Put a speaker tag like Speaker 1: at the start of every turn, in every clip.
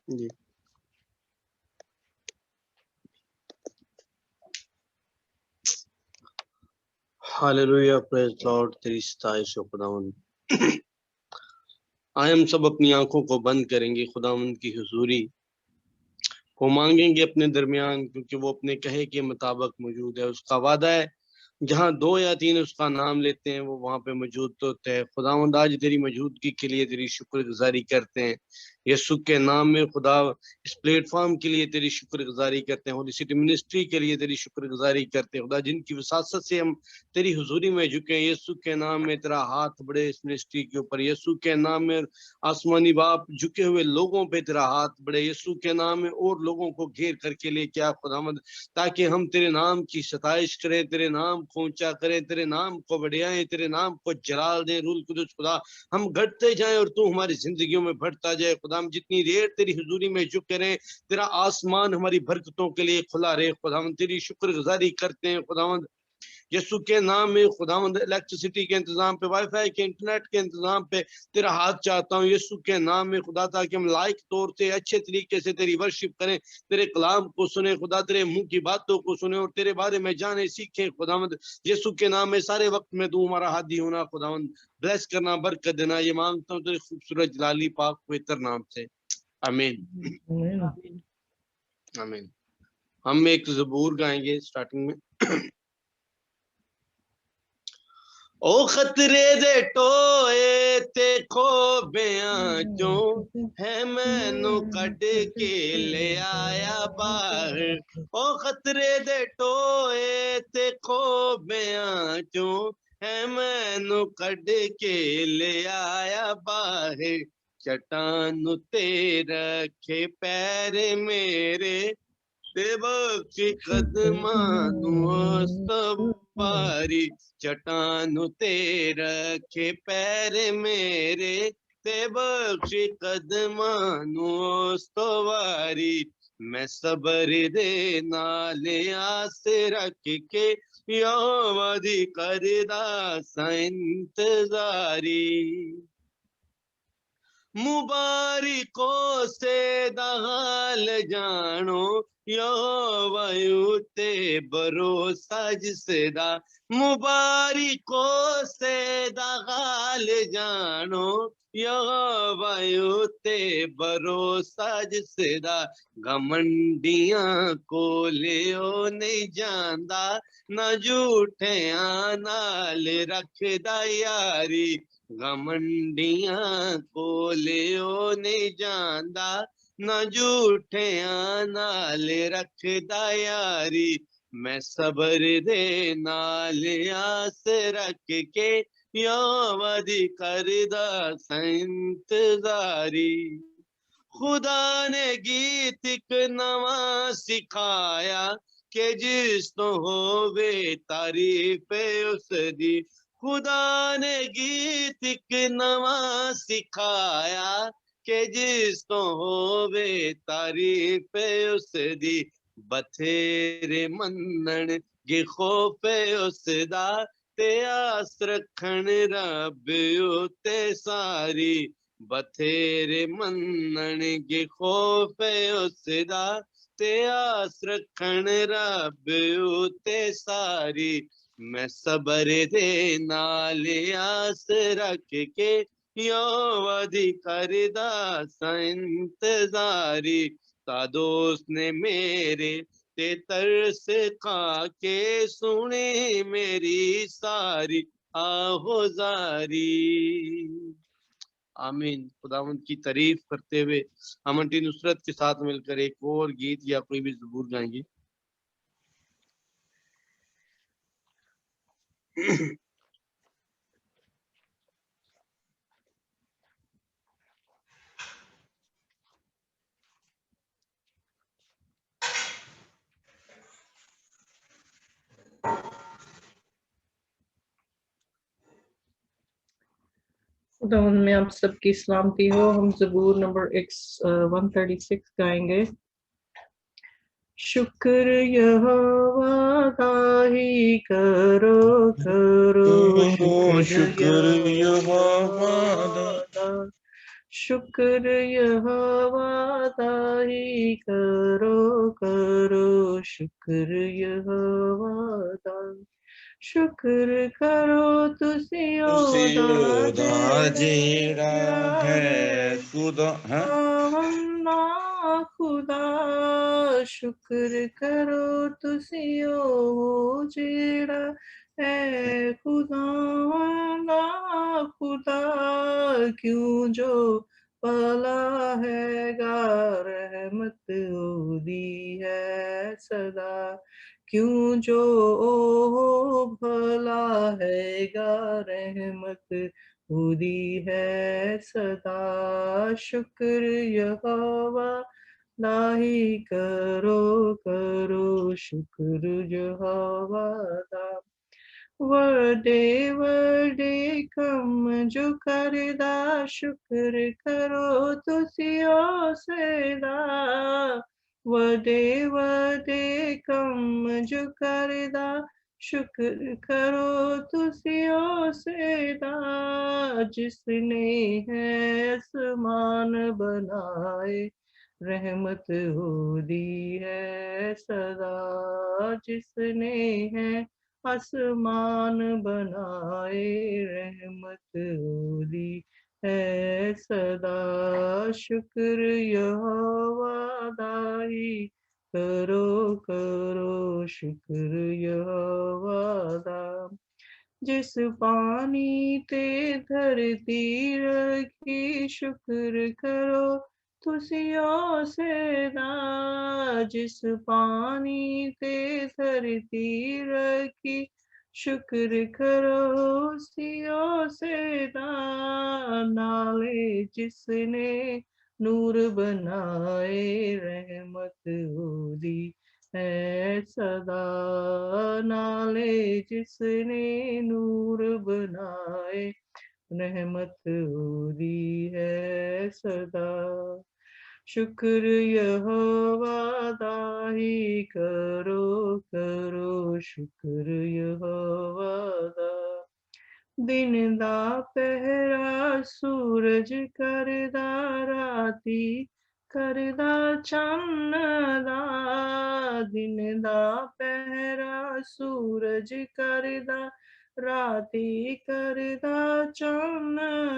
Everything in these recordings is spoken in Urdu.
Speaker 1: جی ہاللویا، پریز لارڈ، تیری ستائش ہو خداوند۔ آئے ہم سب اپنی آنکھوں کو بند کریں گے، خداوند کی حضوری کو مانگیں گے اپنے درمیان، کیونکہ وہ اپنے کہے کے مطابق موجود ہے۔ اس کا وعدہ ہے جہاں 2 یا 3 اس کا نام لیتے ہیں وہ وہاں پہ موجود ہوتا ہے۔ خداوند آج تیری موجودگی کے لیے تیری شکر گزاری کرتے ہیں یسوع کے نام میں۔ خدا اس پلیٹ فارم کے لیے تیری شکر گزاری کرتے ہیں، ہولی سٹی منسٹری کے لیے تیری شکر گزاری کرتے ہیں خدا، جن کی وساست سے ہم تیری حضوری میں جھکے ہیں۔ یسوع کے نام میں تیرا ہاتھ بڑھے اس منسٹری کے اوپر، یسوع کے نام میں آسمانی باپ جھکے ہوئے لوگوں پہ تیرا ہاتھ بڑھے، یسوع کے نام میں اور لوگوں کو گھیر کر کے لے کے آ خداوند، تاکہ ہم تیرے نام کی ستائش کریں، تیرے نام کو اونچا کریں، تیرے نام کو بڑھائیں، تیرے نام کو جلال دیں۔ روح القدس خدا، ہم گھٹتے جائیں اور تو ہماری زندگیوں میں بڑھتا جائے خدا۔ ہم جتنی دیر تیری حضوری میں جھک کریں، تیرا آسمان ہماری برکتوں کے لیے کھلا رہے خدا۔ ہم تیری شکر گزاری کرتے ہیں خداوند یسوع کے نام میں خداوند۔ الیکٹریسٹی کے انتظام پہ، وائی فائی کے، انٹرنیٹ کے انتظام پہ تیرا ہاتھ چاہتا ہوں یسوع کے نام میں خدا، تاکہ ہم لائق طور سے اچھے طریقے سے تیری ورشپ کریں، تیرے کلام کو سنیں خدا، تیرے منہ کی باتوں کو سنیں اور تیرے بارے میں جانے سیکھیں خداوند یسوع کے نام میں۔ سارے وقت میں تو ہمارا ہادی ہونا خداوند، بلیس کرنا، برکت دینا، یہ مانگتا ہوں تیرے خوبصورت جلالی پاک پوتر نام سے، آمین آمین۔ ہم ایک زبور گائیں گے سٹارٹنگ میں۔ او خطرے دے ٹوئے تے خوبیاں چوں ہے مینو کڈ کے لے آیا باہر، او خطرے دے ٹوئے تے خوبیاں چوں ہے مینو کڈ کے لے آیا باہر، چٹان تے رکھے پیر میرے تے بخشی قدماں نوں سواری، چٹان تے رکھے پیر میرے تے بخشی قدماں نوں سواری، میں صبر دے نال آس رکھ کے یہوہ دی کردا ساں انتظاری، مبارکوں سے دہال جانو یہوہ اُتے بھروسہ جس دا، مبارکوں سے دہال جانو یہوہ اُتے بھروسہ جس دا، گھمنڈیاں کو لیو نہیں جاندا نہ جھوٹیاں نال رکھدا یاری، گھمنڈیاں کو لیو نہیں جاندا نہ جھوٹیاں نال رکھدا یاری، میں صبر دے نال آس رکھ کے یہوہ دی کردا ساں انتظاری، خدا نے گیت ایک نواں سکھایا کہ جس تو ہووے تعریف اس دی، خدا نے گیت ایک نواں سکھایا کہ جس تو ہووے تعریف اس دی، بتھیرے منن گے خوف اس دا تے آس رکھن رب اُتے ساری، بتھیرے منن گے خوف اس دا تے آس رکھن رب اُتے ساری، میں صبر دے نال آس رکھ کے یہوہ دی کردا ساں انتظاری، تا دوست نے میرے تے ترس کھا کے سنے میری ساری آہوزاری، آمین۔ خداوند کی تعریف کرتے ہوئے ہم انٹی نصرت کے ساتھ مل کر ایک اور گیت یا کوئی بھی زبور گائیں گے۔
Speaker 2: خداوند میں آپ سب کی سلامتی ہو۔ ہم زبور نمبر 136 گائیں گے۔ شکر یہوہ کا ہی کرو کرو،
Speaker 3: شکر یہوہ کا،
Speaker 2: شکر یہوہ دائی کرو کرو شکر یہوہ دائی شکر کرو تسیو
Speaker 3: دا
Speaker 2: دا
Speaker 3: جیڑا ہے
Speaker 2: ہے
Speaker 3: خدا
Speaker 2: اللہ خدا شکر کرو تسیو جیڑا ہے خدا اللہ خدا کیوں جو پالا ہے گا رحمت دی ہے صدا کیوں جو بھلا ہے گا رحمت دی ہے صدا شکر یہوہ لاہی کرو کرو شکر یہوہ دا وڈے وڈے کم جو کردہ شکر کرو تسیو سیدا وڈے وڈے کم جو کردہ شکر کرو تسیو سیدا جس نے ہے آسمان بنائے رحمت ہو دی ہے صدا جس نے ہے آسمان بنائے رحمت ہو دی ہے صدا شکر یہوہ دائی کرو کرو شکر یہوہ دا جس پانی تے دھرتی رکھی شکر کرو تسیو سیدا جس پانی تے دھرتی رکھی شکر کرو تسیو سیدا نالے جس نے نور بنائے رحمت ہو دی ہے صدا نالے جس نے نور بنائے رحمت ہو دی ہے صدا شکر یہوہ دائی کرو کرو شکر یہوہ دا دن دا پہرا سورج کردہ راتی کردہ چن دا دن دا پہرا سورج کردہ راتی کردہ چن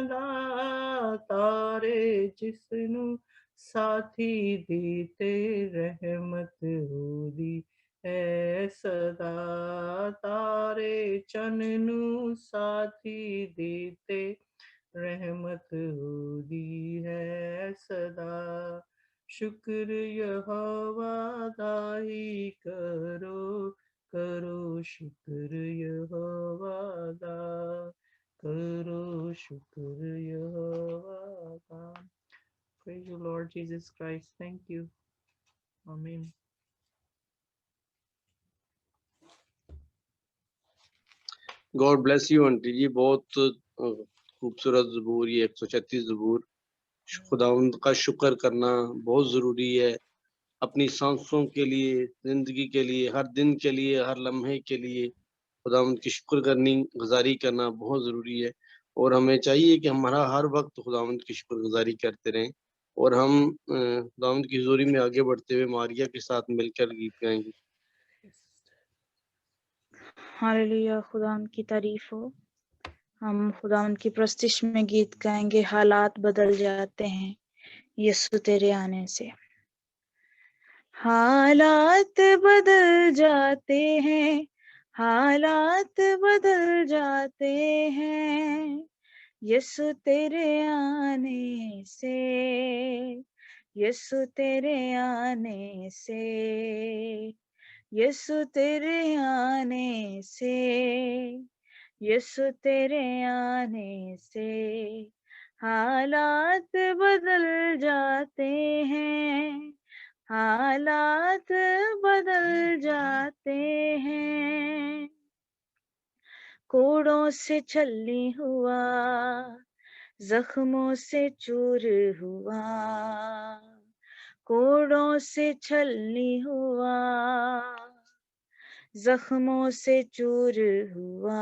Speaker 2: دا تارے جس نو ساتھی دیتے رحمت ہو دی ہے صدا تارے چن نو ساتھی دیتے رحمت ہو دی ہے صدا شکر یہوہ دائی کرو کرو شکر یہوہ دا کرو شکر یہوہ دا Praise you, Lord Jesus Christ. Thank you. Amen.
Speaker 1: God bless you aunty ji, بہت خوبصورت زبور، یہ 136 زبور. خداوند کا شکر کرنا بہت ضروری ہے اپنی سانسوں کے لیے، زندگی کے لیے، ہر دن کے لیے، ہر لمحے کے لیے خداوند کی شکر کرنی، گزاری کرنا بہت ضروری ہے. اور ہمیں چاہیے کہ ہمارا ہر وقت خداوند کی شکر گزاری کرتے رہیں. اور ہم خداوند کی حضوری میں آگے بڑھتے ہوئے ماریہ کے ساتھ مل کر گیت گائیں گے.
Speaker 4: ہاللیلویا، خداوند کی تعریف ہو. ہم خداوند کی پرستش میں گیت گائیں گے. حالات بدل جاتے ہیں یسوع تیرے آنے سے. حالات بدل جاتے ہیں، حالات بدل جاتے ہیں یسوع تیرے آنے سے، یسوع تیرے آنے سے، یسوع تیرے آنے سے، یسوع تیرے آنے سے حالات بدل جاتے ہیں، حالات بدل جاتے ہیں. کوڑوں سے چھلنی ہوا، زخموں سے چور ہوا، کوڑوں سے چھلنی ہوا، زخموں سے چور ہوا،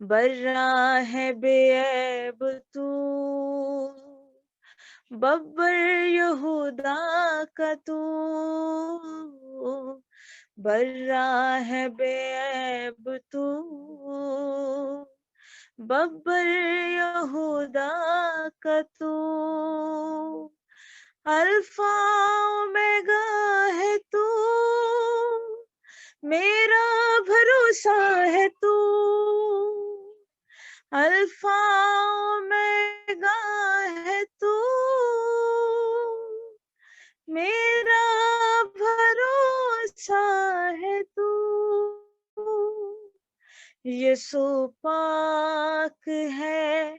Speaker 4: برا ہے بے عیب تو ببر یہودا کا تو برا ہے بے عیب تو ببر یہودا کا تو الفا اومیگا ہے تو میرا بھروسہ ہے تو الفا اومیگا ہے تو میرا بھروسہ ہے تو یسوع پاک ہے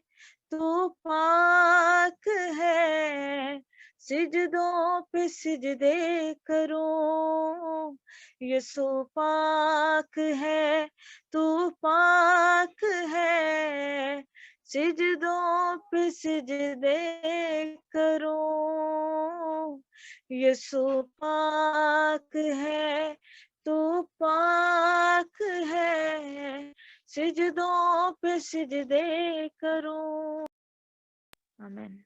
Speaker 4: تو پاک ہے سجدوں پہ سجدے کروں یسوع پاک ہے تو پاک ہے سجدوں پہ سجدے کروں یسوع پاک ہے تو پاک ہے سجدوں پہ سجدے کروں آمین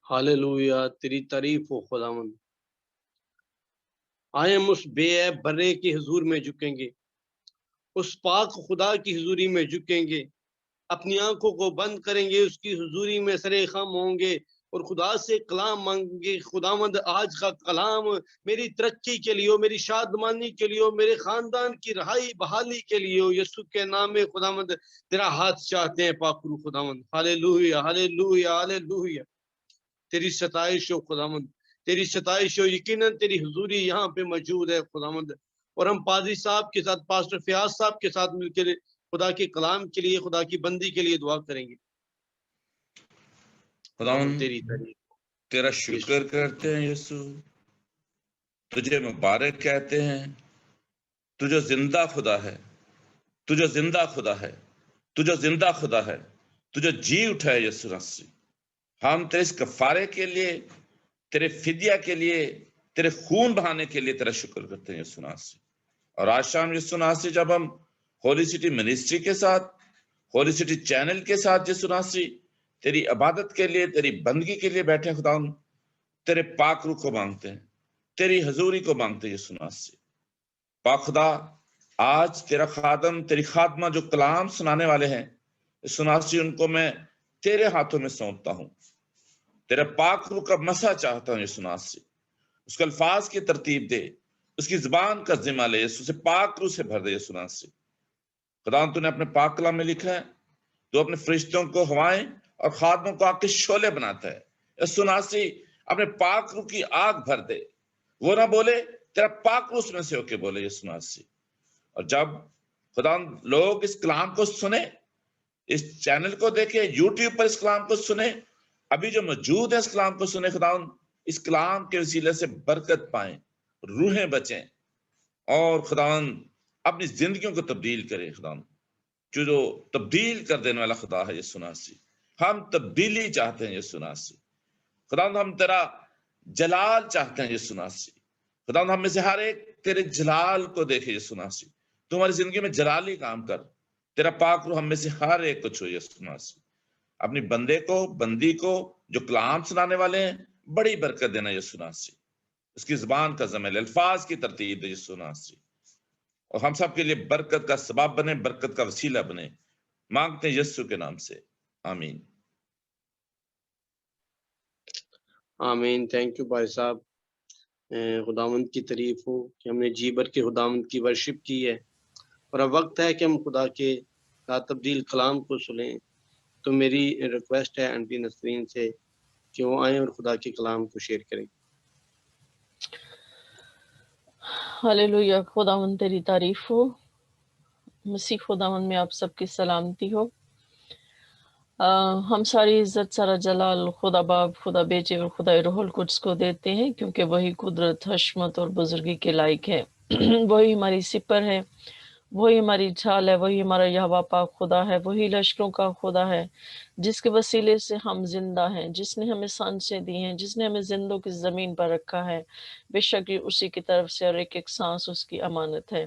Speaker 1: ہاللویا، تیری تعریف ہو خداوند۔ آئے ہم اس بے عیب برے کے حضور میں جھکیں گے، اس پاک خدا کی حضوری میں جھکیں گے، اپنی آنکھوں کو بند کریں گے، اس کی حضوری میں سر خم ہوں گے اور خدا سے کلام مانگیں گے۔ خداوند آج کا کلام میری ترقی کے لیے ہو، میری شادمانی کے لیے ہو، میرے خاندان کی رہائی بحالی کے لیے ہو، یسوع کے نام میں خداوند تیرا ہاتھ چاہتے ہیں پاک روح خداوند۔ ہاللویا ہاللویا ہاللویا، تیری ستائش ہو خداوند، تیری ستائش ہو۔ یقیناً تیری حضوری یہاں پہ موجود ہے خداوند، اور ہم پادری صاحب کے ساتھ، پاسٹر فیاض صاحب کے ساتھ مل کے خدا کے کلام کے لیے، خدا کی بندی کے لیے دعا کریں گے۔
Speaker 3: خداوند
Speaker 1: تیری تعریف
Speaker 3: تیرا شکر کرتے ہیں یسوع، تجھے مبارک کہتے ہیں، تجھے زندہ خدا ہے، تجھے زندہ خدا ہے، تجھے زندہ خدا ہے، تجھے جی اٹھائے یسوع مسیح۔ ہم تیرے اس کفارے کے لیے، تیرے فدیہ کے لیے، تیرے خون بہانے کے لیے تیرا شکر کرتے ہیں یسوع مسیح۔ اور آج شام یسوع مسیح جب ہم ہولی سٹی منسٹری کے ساتھ، ہولی سٹی چینل کے ساتھ یسوع مسیح تیری عبادت کے لیے، تیری بندگی کے لیے بیٹھے ہیں خداوند، تیرے پاک روح کو مانگتے ہیں، تیری حضوری کو مانگتے ہیں یسوع مسیح۔ پاک خدا، آج تیرا خادم، تیری خادمہ جو کلام سنانے والے ہیں یسوع مسیح، ان کو میں تیرے ہاتھوں میں سونپتا ہوں۔ تیرے پاک روح کا مسح چاہتا ہوں یسوع مسیح، اس کے الفاظ کی ترتیب دے، اس کی زبان کا ذمہ لے، یسوع سے پاک روح سے بھر دے یسوع مسیح۔ خدا تو نے اپنے پاک کلام میں لکھا ہے، تو اپنے فرشتوں کو ہوائیں اور خادموں کو آگ کے شعلے بناتا ہے۔ یسوع مسیح اپنے پاک روح کی آگ بھر دے، وہ نہ بولے، تیرا پاک روح اس میں سے ہو کے بولے یسوع مسیح۔ اور جب خدا لوگ اس کلام کو سنیں، اس چینل کو دیکھیں، یوٹیوب پر اس کلام کو سنیں، ابھی جو موجود ہے اس کلام کو سنیں، خدا اس کلام کے وسیلے سے برکت پائیں، روحیں بچیں، اور خداوند اپنی زندگیوں کو تبدیل کرے۔ خداوند جو تبدیل کر دینے والا خدا ہے یسوع مسیح، ہم تبدیلی چاہتے ہیں یسوع مسیح۔ خداوند ہم تیرا جلال چاہتے ہیں یسوع مسیح۔ خداوند ہم میں سے ہر ایک تیرے جلال کو دیکھے یسوع مسیح، تمہاری زندگی میں جلالی کام کر، تیرا پاک روح ہم میں سے ہر ایک کو چھوئے یسوع مسیح۔ اپنی بندے کو، بندی کو جو کلام سنانے والے ہیں، بڑی برکت دینا یسوع مسیح، اس کی زبان کا ضمیل، الفاظ کی ترتیب دے یسوع مسیح، اور ہم سب کے لیے برکت کا سبب بنے، برکت کا وسیلہ بنے، مانگتے ہیں یسوع کے نام سے، آمین۔
Speaker 1: آمین۔ تھینک یو بھائی صاحب، خداوند کی تعریف ہو کہ ہم نے جی بھر کے خداوند کی ورشپ کی ہے، اور اب وقت ہے کہ ہم خدا کے تبدیل کلام کو سنیں۔ تو میری ریکویسٹ ہے آنٹی نسرین سے کہ وہ آئیں اور خدا کے کلام کو شیئر کریں۔
Speaker 2: ہاللویا، خداوند تیری تعریف ہو۔ مسیح خداوند میں آپ سب کی سلامتی ہو۔ ہم ساری عزت، سارا جلال خدا باپ، خدا بیٹے اور خدا روح القدس کو دیتے ہیں، کیونکہ وہی قدرت، حشمت اور بزرگی کے لائق ہے۔ وہی ہماری سپر ہے، وہی ہماری ڈھال ہے، وہی ہمارا یہوہ پاک خدا ہے، وہی لشکروں کا خدا ہے، جس کے وسیلے سے ہم زندہ ہیں، جس نے ہمیں سانسیں دی ہیں، جس نے ہمیں زندوں کی زمین پر رکھا ہے۔ بے شک یہ اسی کی طرف سے، اور ایک ایک سانس اس کی امانت ہے۔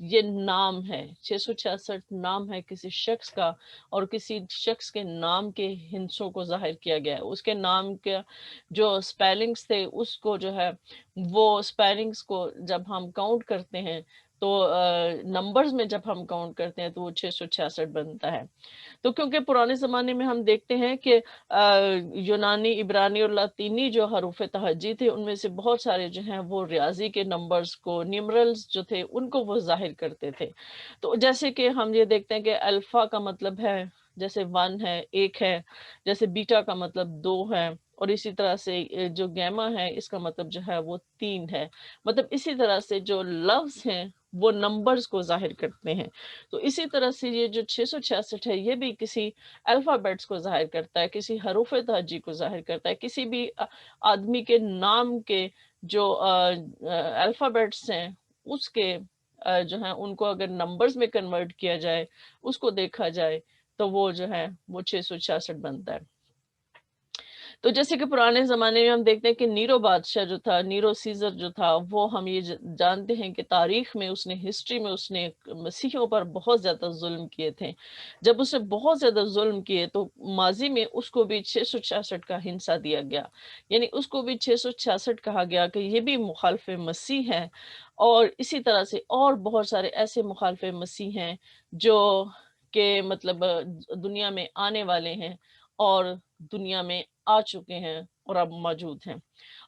Speaker 2: یہ نام ہے، 666 نام ہے کسی شخص کا، اور کسی شخص کے نام کے ہندسوں کو ظاہر کیا گیا ہے۔ اس کے نام کے جو سپیلنگز تھے اس کو جو ہے وہ سپیلنگز کو جب ہم کاؤنٹ کرتے ہیں تو نمبرز میں جب ہم کاؤنٹ کرتے ہیں تو وہ 666 بنتا ہے۔ تو کیونکہ پرانے زمانے میں ہم دیکھتے ہیں کہ یونانی، عبرانی اور لاطینی جو حروف تہجی تھے ان میں سے بہت سارے جو ہیں وہ ریاضی کے نمبرز کو، نیومرلز جو تھے ان کو وہ ظاہر کرتے تھے۔ تو جیسے کہ ہم یہ دیکھتے ہیں کہ الفا کا مطلب ہے جیسے 1 ہے، 1 ہے، جیسے بیٹا کا مطلب 2 ہے، اور اسی طرح سے جو گیما ہے اس کا مطلب جو ہے وہ 3 ہے۔ مطلب اسی طرح سے جو لفظ ہیں وہ نمبرز کو ظاہر کرتے ہیں۔ تو اسی طرح سے یہ جو 666 ہے یہ بھی کسی الفابیٹس کو ظاہر کرتا ہے، کسی حروف تہجی کو ظاہر کرتا ہے، کسی بھی آدمی کے نام کے جو الفابیٹس ہیں اس کے جو ہیں ان کو اگر نمبرز میں کنورٹ کیا جائے، اس کو دیکھا جائے تو وہ جو ہے وہ 666 بنتا ہے۔ تو جیسے کہ پرانے زمانے میں ہم دیکھتے ہیں کہ نیرو بادشاہ جو تھا، نیرو سیزر جو تھا، وہ ہم یہ جانتے ہیں کہ تاریخ میں اس نے، ہسٹری میں اس نے مسیحیوں پر بہت زیادہ ظلم کیے تھے۔ جب اس نے بہت زیادہ ظلم کیے تو ماضی میں اس کو بھی 666 کا ہنسا دیا گیا، یعنی اس کو بھی 666 کہا گیا کہ یہ بھی مخالف مسیح ہے۔ اور اسی طرح سے اور بہت سارے ایسے مخالف مسیح ہیں جو کہ مطلب دنیا میں آنے والے ہیں اور دنیا میں آ چکے ہیں اور اب موجود ہیں۔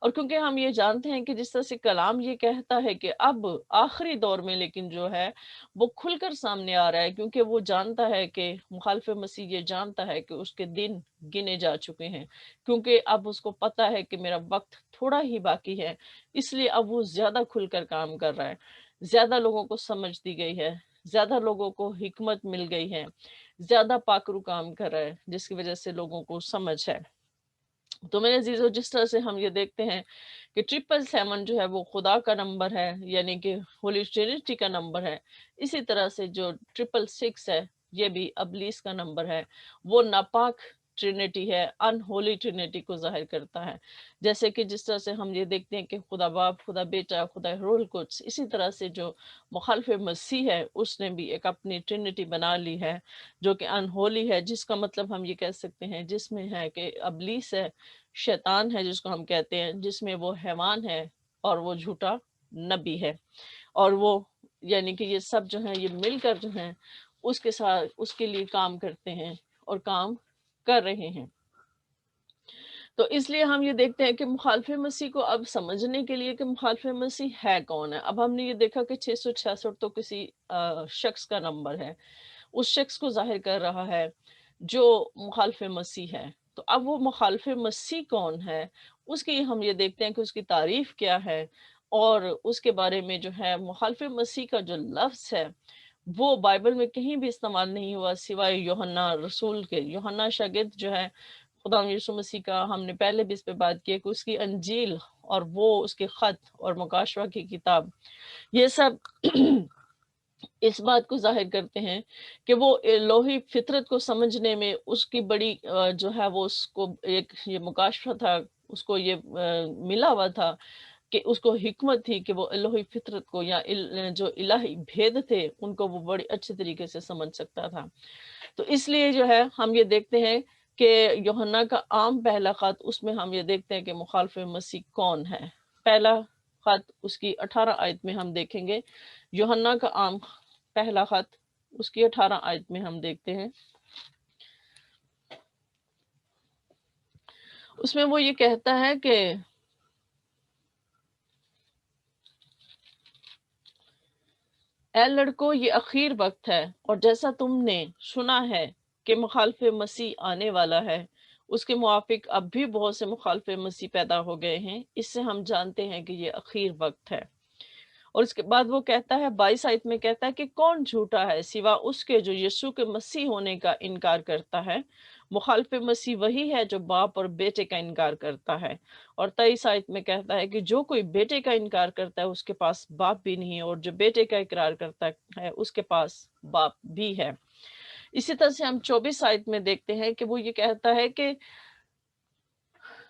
Speaker 2: اور کیونکہ ہم یہ جانتے ہیں کہ جس طرح سے کلام یہ کہتا ہے کہ اب آخری دور میں لیکن جو ہے وہ کھل کر سامنے آ رہا ہے، کیونکہ وہ جانتا ہے کہ مخالف مسیح یہ جانتا ہے کہ اس کے دن گنے جا چکے ہیں، کیونکہ اب اس کو پتا ہے کہ میرا وقت تھوڑا ہی باقی ہے، اس لیے اب وہ زیادہ کھل کر کام کر رہا ہے، زیادہ لوگوں کو سمجھ دی گئی ہے، زیادہ لوگوں کو حکمت مل گئی ہے، زیادہ پاکرو کام کر رہا ہے، جس کی وجہ سے لوگوں کو سمجھ ہے۔ تو میرے عزیزو، جس طرح سے ہم یہ دیکھتے ہیں کہ 777 جو ہے وہ خدا کا نمبر ہے، یعنی کہ ہولی ٹرینٹی کا نمبر ہے، اسی طرح سے جو 666 ہے یہ بھی ابلیس کا نمبر ہے، وہ ناپاک ٹرینٹی ہے، ان ہولی ٹرینٹی کو ظاہر کرتا ہے۔ جیسے کہ جس طرح سے ہم یہ دیکھتے ہیں کہ خدا باپ، خدا بیٹا، خدا روح القدس، اسی طرح سے جو مخالف مسیح ہے اس نے بھی ایک اپنی ٹرینٹی بنا لی ہے جو کہ ان ہولی ہے، جس کا مطلب ہم یہ کہہ سکتے ہیں جس میں ہے کہ ابلیس ہے، شیطان ہے جس کو ہم کہتے ہیں، جس میں وہ حیوان ہے اور وہ جھوٹا نبی ہے، اور وہ یعنی کہ یہ سب جو ہیں یہ مل کر جو ہیں اس کے ساتھ اس کے لیے کام کرتے ہیں اور کام کر رہے ہیں۔ تو اس لیے ہم یہ دیکھتے ہیں کہ مخالف مسیح کو اب سمجھنے کے لیے کہ مخالف مسیح ہے کون ہے، اب ہم نے یہ دیکھا کہ 666 تو کسی شخص کا نمبر ہے، اس شخص کو ظاہر کر رہا ہے جو مخالف مسیح ہے۔ تو اب وہ مخالف مسیح کون ہے، اس کی ہم یہ دیکھتے ہیں کہ اس کی تعریف کیا ہے، اور اس کے بارے میں جو ہے مخالف مسیح کا جو لفظ ہے وہ بائبل میں کہیں بھی استعمال نہیں ہوا سوائے یوحنا رسول کے۔ یوحنا شاگرد جو ہے خدا یسوع مسیح کا، ہم نے پہلے بھی اس پہ بات کی کہ اس کی انجیل اور وہ اس کے خط اور مکاشفہ کی کتاب، یہ سب اس بات کو ظاہر کرتے ہیں کہ وہ الوہی فطرت کو سمجھنے میں اس کی بڑی جو ہے وہ اس کو ایک یہ مکاشفہ تھا، اس کو یہ ملا ہوا تھا کہ اس کو حکمت تھی کہ وہ الوہی فطرت کو یا جو الہی بھید تھے ان کو وہ بڑی اچھے طریقے سے سمجھ سکتا تھا۔ تو اس لیے جو ہے ہم یہ دیکھتے ہیں کہ یوحنا کا عام پہلا خط، اس میں ہم یہ دیکھتے ہیں کہ مخالف مسیح کون ہے۔ پہلا خط اس کی 18 آیت میں ہم دیکھیں گے، یوحنا کا عام پہلا خط اس کی 18 آیت میں ہم دیکھتے ہیں، اس میں وہ یہ کہتا ہے کہ اے لڑکو، یہ اخیر وقت ہے، اور جیسا تم نے سنا ہے کہ مخالف مسیح آنے والا ہے، اس کے موافق اب بھی بہت سے مخالف مسیح پیدا ہو گئے ہیں، اس سے ہم جانتے ہیں کہ یہ اخیر وقت ہے۔ اور اس کے بعد وہ کہتا ہے 22 آیت میں کہتا ہے کہ کون جھوٹا ہے سوا اس کے جو یسوع کے مسیح ہونے کا انکار کرتا ہے، مخالف مسیح وہی ہے جو باپ اور بیٹے کا انکار کرتا ہے۔ اور 23 آیت میں کہتا ہے کہ جو کوئی بیٹے کا انکار کرتا ہے اس کے پاس باپ بھی نہیں، اور جو بیٹے کا اقرار کرتا ہے اس کے پاس باپ بھی ہے۔ اسی طرح سے ہم 24 آیت میں دیکھتے ہیں کہ وہ یہ کہتا ہے کہ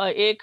Speaker 2: 1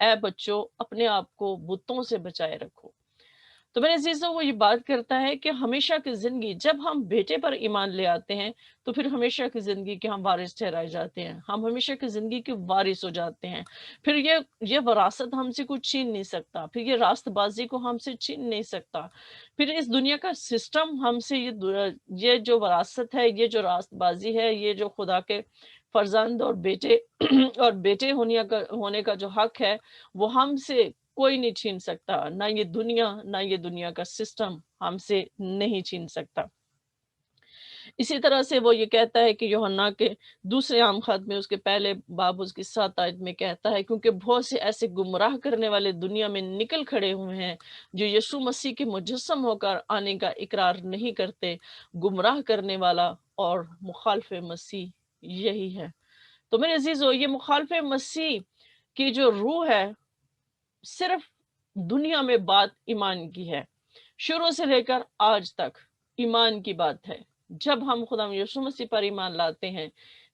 Speaker 2: اے بچوں اپنے آپ کو بتوں سے بچائے رکھو۔ تو میرے عزیزوں وہ یہ بات کرتا ہے کہ ہمیشہ کی زندگی جب ہم بیٹے پر ایمان لے آتے ہیں تو پھر ہمیشہ کی زندگی کے ہم وارث ٹھہرائے جاتے ہیں، ہم ہمیشہ کی زندگی کے وارث ہو جاتے ہیں۔ پھر یہ وراثت ہم سے کچھ چھین نہیں سکتا، پھر یہ راست بازی کو ہم سے چھین نہیں سکتا، پھر اس دنیا کا سسٹم ہم سے یہ جو وراثت ہے، یہ جو راست بازی ہے، یہ جو خدا کے فرزند اور بیٹے اور بیٹے ہونے کا جو حق ہے وہ ہم سے کوئی نہیں چھین سکتا، نہ یہ دنیا کا سسٹم ہم سے نہیں چھین سکتا۔ اسی طرح سے وہ یہ کہتا ہے کہ یوحنا کے دوسرے عام خط میں اس کے پہلے باب اس کی 7 آیت میں کہتا ہے کیونکہ بہت سے ایسے گمراہ کرنے والے دنیا میں نکل کھڑے ہوئے ہیں جو یسوع مسیح کے مجسم ہو کر آنے کا اقرار نہیں کرتے، گمراہ کرنے والا اور مخالف مسیح یہی ہے۔ تو میرے عزیزو یہ مخالف مسیح کی جو روح ہے صرف دنیا میں بات ایمان کی ہے، شروع سے لے کر آج تک ایمان کی بات ہے۔ جب ہم خدا یسوع مسیح پر ایمان لاتے ہیں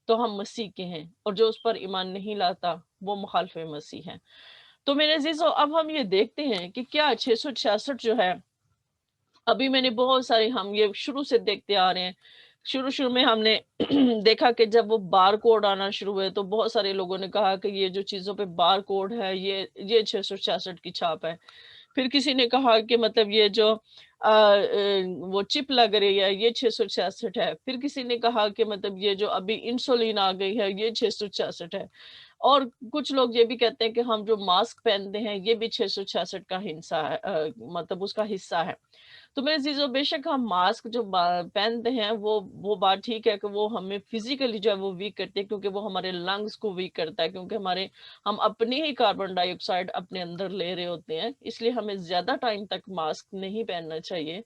Speaker 2: تو ہم مسیح کے ہیں، اور جو اس پر ایمان نہیں لاتا وہ مخالف مسیح ہے۔ تو میرے عزیزو اب ہم یہ دیکھتے ہیں کہ کیا 666 جو ہے، ابھی میں نے بہت سارے ہم یہ شروع سے دیکھتے آ رہے ہیں، شروع میں ہم نے دیکھا کہ جب وہ بار کوڈ آنا شروع ہوئے تو بہت سارے لوگوں نے کہا کہ یہ جو چیزوں پہ بار کوڈ ہے یہ 666 کی چھاپ ہے۔ پھر کسی نے کہا کہ مطلب یہ جو وہ چپ لگ رہی ہے یہ 666 ہے۔ پھر کسی نے کہا کہ مطلب یہ جو ابھی انسولین آ گئی ہے یہ 666 ہے۔ اور کچھ لوگ یہ بھی کہتے ہیں کہ ہم جو ماسک پہنتے ہیں یہ بھی 666 کا حصہ ہے، مطلب اس کا حصہ ہے۔ تو میرے عزیزو بے شک ہم ماسک جو پہنتے ہیں وہ بات ٹھیک ہے کہ وہ ہمیں فزیکلی جو ہے وہ ویک کرتے ہیں، کیونکہ وہ ہمارے لنگز کو ویک کرتا ہے، کیونکہ ہم اپنی ہی کاربن ڈائی آکسائڈ اپنے اندر لے رہے ہوتے ہیں، اس لیے ہمیں زیادہ ٹائم تک ماسک نہیں پہننا چاہیے۔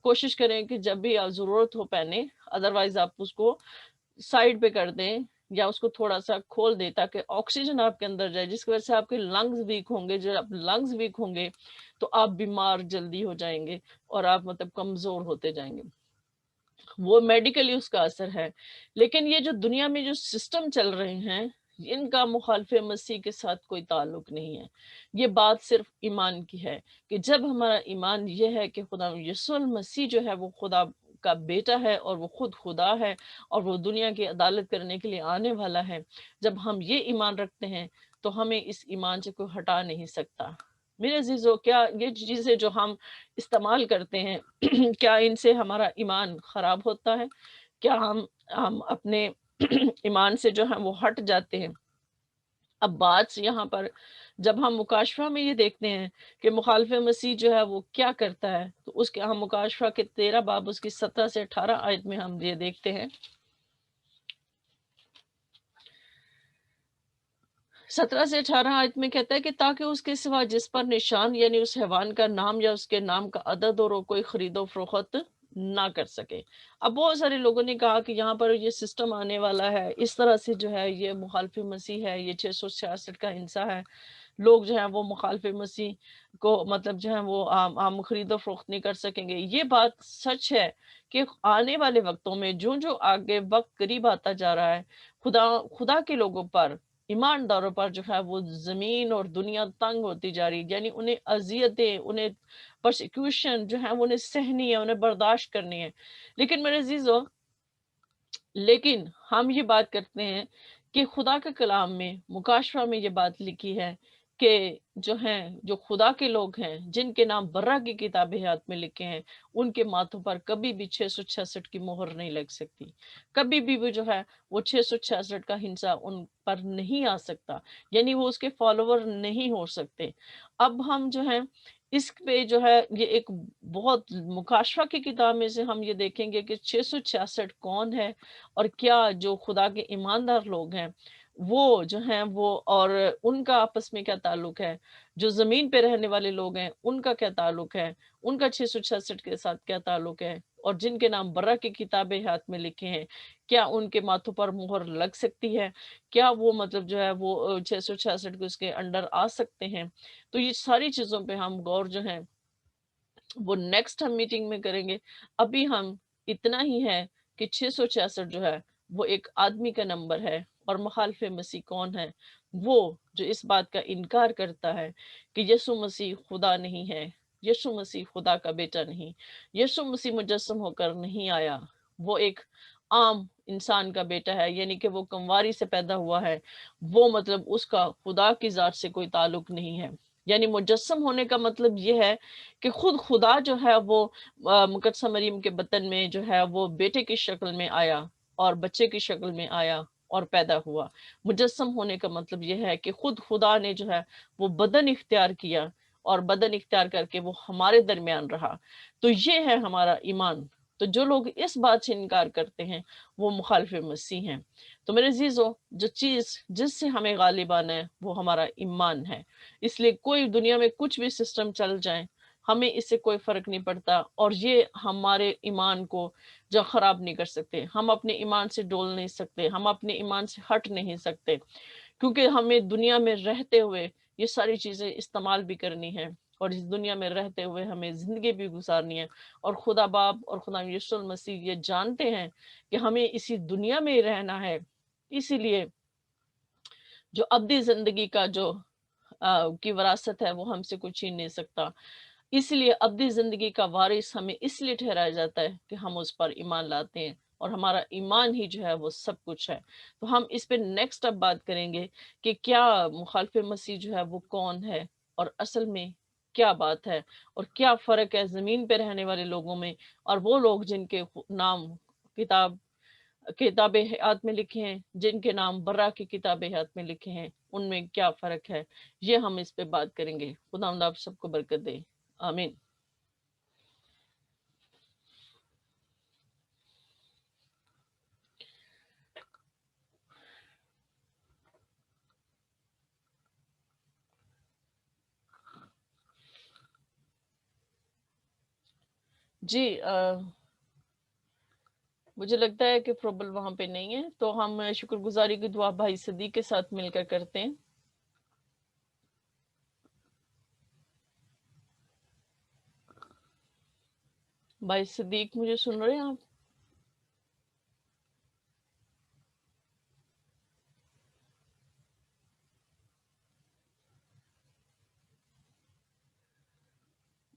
Speaker 2: کوشش کریں کہ جب بھی آپ ضرورت ہو پہنیں، ادروائز آپ اس کو سائڈ پہ کر دیں یا اس کو تھوڑا سا کھول دیں تاکہ آکسیجن آپ کے اندر جائے، جس کی وجہ سے آپ کے لنگز ویک ہوں گے۔ جب لنگز ویک ہوں گے تو آپ بیمار جلدی ہو جائیں گے اور آپ مطلب کمزور ہوتے جائیں گے، وہ میڈیکلی اس کا اثر ہے۔ لیکن یہ جو دنیا میں جو سسٹم چل رہے ہیں ان کا مخالف مسیح کے ساتھ کوئی تعلق نہیں ہے۔ یہ بات صرف ایمان کی ہے کہ جب ہمارا ایمان یہ ہے کہ خدا یسوع المسیح جو ہے وہ خدا کا بیٹا ہے اور وہ خود خدا ہے اور وہ دنیا کی عدالت کرنے کے لیے آنے والا ہے، جب ہم یہ ایمان رکھتے ہیں تو ہمیں اس ایمان سے کوئی ہٹا نہیں سکتا۔ میرے عزیزو کیا یہ چیزیں جو ہم استعمال کرتے ہیں کیا ان سے ہمارا ایمان خراب ہوتا ہے؟ کیا ہم اپنے ایمان سے جو ہے وہ ہٹ جاتے ہیں؟ اب بات یہاں پر جب ہم مکاشفہ میں یہ دیکھتے ہیں کہ مخالف مسیح جو ہے وہ کیا کرتا ہے، تو اس کے ہم مکاشفہ کے 13 باب اس کی 17 سے 18 آیت میں ہم یہ دیکھتے ہیں۔ 17 سے 18 آیت میں کہتا ہے کہ تاکہ اس کے سوا جس پر نشان یعنی اس حیوان کا نام یا اس کے نام کا عدد اور کوئی خرید و فروخت نہ کر سکے۔ اب بہت سارے لوگوں نے کہا کہ یہاں پر یہ سسٹم آنے والا ہے، اس طرح سے جو ہے یہ مخالف مسیح ہے، یہ 666 کا حصہ ہے، لوگ جو ہیں وہ مخالف مسیح کو مطلب جو ہے وہ ہم خرید و فروخت نہیں کر سکیں گے۔ یہ بات سچ ہے کہ آنے والے وقتوں میں جو آگے وقت قریب آتا جا رہا ہے، خدا کے لوگوں پر، ایمانداروں پر جو ہے وہ زمین اور دنیا تنگ ہوتی جا رہی ہے، یعنی انہیں اذیتیں، انہیں پرسیکیوشن جو ہے وہ انہیں سہنی ہے، انہیں برداشت کرنی ہے۔ لیکن میرے عزیزو لیکن ہم یہ بات کرتے ہیں کہ خدا کے کلام میں مکاشفہ میں یہ بات لکھی ہے کہ جو خدا کے لوگ ہیں جن کے نام برہ کی کتاب حیات میں لکھے ہیں، ان کے ماتھوں پر کبھی بھی 666 کی مہر نہیں لگ سکتی، کبھی بھی وہ جو ہے وہ 666 کا ہنسا ان پر نہیں آ سکتا، یعنی وہ اس کے فالوور نہیں ہو سکتے۔ اب ہم جو ہیں اس پہ جو ہے یہ ایک بہت مکاشفہ کی کتاب میں سے ہم یہ دیکھیں گے کہ 666 کون ہے، اور کیا جو خدا کے ایماندار لوگ ہیں وہ جو ہیں وہ اور ان کا آپس میں کیا تعلق ہے، جو زمین پہ رہنے والے لوگ ہیں ان کا کیا تعلق ہے، ان کا 666 کے ساتھ کیا تعلق ہے، اور جن کے نام برہ کی کتابیں ہاتھ میں لکھے ہیں کیا ان کے ماتھوں پر مہر لگ سکتی ہے، کیا وہ مطلب جو ہے وہ 666 کے اس کے انڈر آ سکتے ہیں؟ تو یہ ساری چیزوں پہ ہم غور جو ہیں وہ نیکسٹ ہم میٹنگ میں کریں گے۔ ابھی ہم اتنا ہی ہے کہ 666 جو ہے وہ ایک آدمی کا نمبر ہے، اور مخالف مسیح کون ہے؟ وہ جو اس بات کا انکار کرتا ہے کہ یسوع مسیح خدا نہیں ہے، یسوع مسیح خدا کا بیٹا نہیں، یسوع مسیح مجسم ہو کر نہیں آیا، وہ ایک عام انسان کا بیٹا ہے، یعنی کہ وہ کنواری سے پیدا ہوا ہے، وہ مطلب اس کا خدا کی ذات سے کوئی تعلق نہیں ہے۔ یعنی مجسم ہونے کا مطلب یہ ہے کہ خود خدا جو ہے وہ مقدسہ مریم کے بطن میں جو ہے وہ بیٹے کی شکل میں آیا اور بچے کی شکل میں آیا اور پیدا ہوا۔ مجسم ہونے کا مطلب یہ ہے کہ خود خدا نے جو ہے وہ بدن اختیار کیا اور بدن اختیار کر کے وہ ہمارے درمیان رہا۔ تو یہ ہے ہمارا ایمان۔ تو جو لوگ اس بات سے انکار کرتے ہیں وہ مخالف مسیح ہیں۔ تو میرے عزیزو، جو چیز جس سے ہمیں غالب آنا ہے وہ ہمارا ایمان ہے۔ اس لیے کوئی دنیا میں کچھ بھی سسٹم چل جائیں، ہمیں اس سے کوئی فرق نہیں پڑتا، اور یہ ہمارے ایمان کو جو خراب نہیں کر سکتے۔ ہم اپنے ایمان سے ڈول نہیں سکتے، ہم اپنے ایمان سے ہٹ نہیں سکتے، کیونکہ ہمیں دنیا میں رہتے ہوئے یہ ساری چیزیں استعمال بھی کرنی ہے، اور اس دنیا میں رہتے ہوئے ہمیں زندگی بھی گزارنی ہے، اور خدا باپ اور خدا یسوع المسیح یہ جانتے ہیں کہ ہمیں اسی دنیا میں رہنا ہے۔ اسی لیے جو ابدی زندگی کا جو کی وراثت ہے وہ ہم سے کوئی چھین نہیں سکتا۔ اس لیے ابدی زندگی کا وارث ہمیں اس لیے ٹھہرایا جاتا ہے کہ ہم اس پر ایمان لاتے ہیں، اور ہمارا ایمان ہی جو ہے وہ سب کچھ ہے۔ تو ہم اس پہ نیکسٹ اب بات کریں گے کہ کیا مخالف مسیح جو ہے وہ کون ہے، اور اصل میں کیا بات ہے، اور کیا فرق ہے زمین پہ رہنے والے لوگوں میں اور وہ لوگ جن کے نام کتاب حیات میں لکھے ہیں، جن کے نام برا کی کتاب حیات میں لکھے ہیں، ان میں کیا فرق ہے۔ یہ ہم اس پہ بات کریں گے۔ خدا آپ سب کو برکت دے، آمین۔ جی مجھے لگتا ہے کہ پروبل وہاں پہ نہیں ہے، تو ہم شکر گزاری کی دعا بھائی صدیق کے ساتھ مل کر کرتے ہیں۔ بھائی صدیق مجھے سن رہے ہیں آپ؟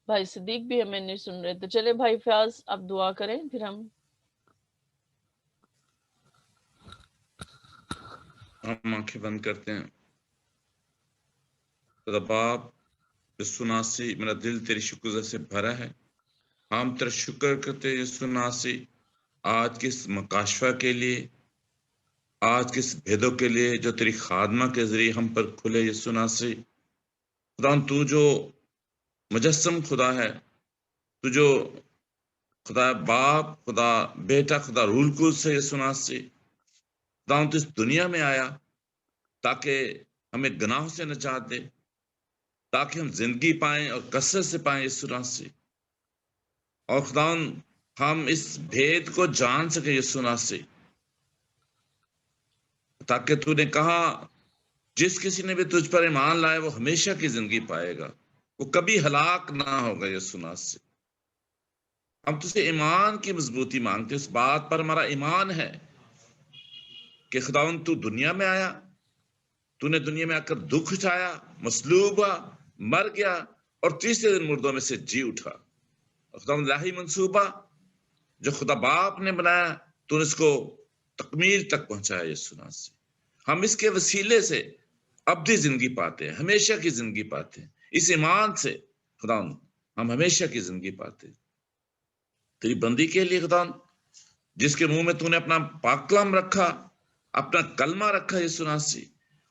Speaker 2: بھائی صدیق بھی ہمیں نہیں سن رہے، تو چلے بھائی فیاض آپ دعا کریں، پھر ہم
Speaker 3: آنکھیں بند کرتے ہیں۔ خدا باپ، یسوع ناصری، میرا دل تیری شکر سے بھرا ہے۔ ہم تیرا شکر کرتے ہیں یسوع ناصری، آج کے اس مکاشفہ کے لیے، آج کے اس بھیدوں کے لیے جو تیری خادمہ کے ذریعے ہم پر کھلے یسوع ناصری۔ خدا تو جو مجسم خدا ہے، تو جو خدا باپ، خدا بیٹا، خدا روح القدس سے یسوع ناصری، خدا تو اس دنیا میں آیا تاکہ ہمیں گناہوں سے نجات دے، تاکہ ہم زندگی پائیں اور کثرت سے پائیں یسوع ناصری۔ اور خدا ہم اس بھید کو جان سکے یسوع ناصری، تاکہ تو نے کہا جس کسی نے بھی تجھ پر ایمان لائے وہ ہمیشہ کی زندگی پائے گا، وہ کبھی ہلاک نہ ہوگا یسوع ناصری۔ ہم تجھ سے ایمان کی مضبوطی مانگتے، اس بات پر ہمارا ایمان ہے کہ خداوند تو دنیا میں آیا، تو نے دنیا میں آ کر دکھ اٹھایا، مصلوب ہوا، مر گیا، اور تیسرے دن مردوں میں سے جی اٹھا۔ خداوند الہی منصوبہ جو خدا باپ نے بنایا، تو نے اس کو تکمیل تک پہنچایا یسوع ناصری۔ ہم اس کے وسیلے سے ابدی زندگی پاتے ہیں، ہمیشہ کی زندگی پاتے ہیں۔ اس ایمان سے خداوند ہم ہمیشہ کی زندگی پاتے ہیں۔ تیری بندی کے لیے خداوند، جس کے منہ میں تو نے اپنا پاک کلام رکھا، اپنا کلمہ رکھا یسوع ناصری،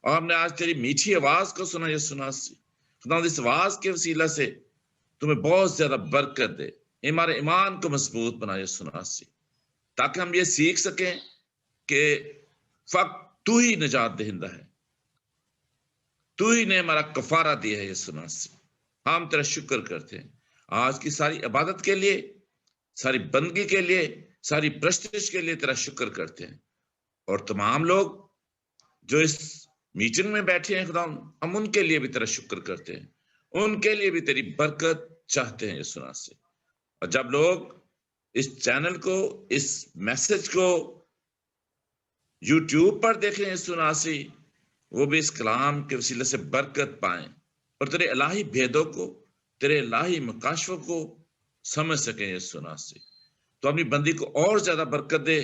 Speaker 3: اور ہم نے آج تیری میٹھی آواز کو سنا یسوع ناصری۔ خداوند اس آواز کے وسیلہ سے تمہیں بہت زیادہ برکت دے، ہمارے ایمان کو مضبوط بنا یسوع ناصری، تاکہ ہم یہ سیکھ سکیں کہ فقط تو ہی نجات دہندہ ہے، تو ہی نے ہمارا کفارہ دیا ہے یسوع ناصری۔ ہم تیرا شکر کرتے ہیں آج کی ساری عبادت کے لیے، ساری بندگی کے لیے، ساری پرستش کے لیے تیرا شکر کرتے ہیں۔ اور تمام لوگ جو اس میٹنگ میں بیٹھے ہیں خدا، ہم ان کے لیے بھی تیرا شکر کرتے ہیں، ان کے لیے بھی تیری برکت چاہتے ہیں یسوع ناصری۔ اور جب لوگ اس چینل کو، اس میسج کو یوٹیوب پر دیکھیں یسوع ناصری، وہ بھی اس کلام کے وسیلے سے برکت پائیں اور تیرے الہی بھیدوں کو، تیرے الہی مکاشفوں کو سمجھ سکیں یسوع ناصری۔ تو اپنی بندی کو اور زیادہ برکت دے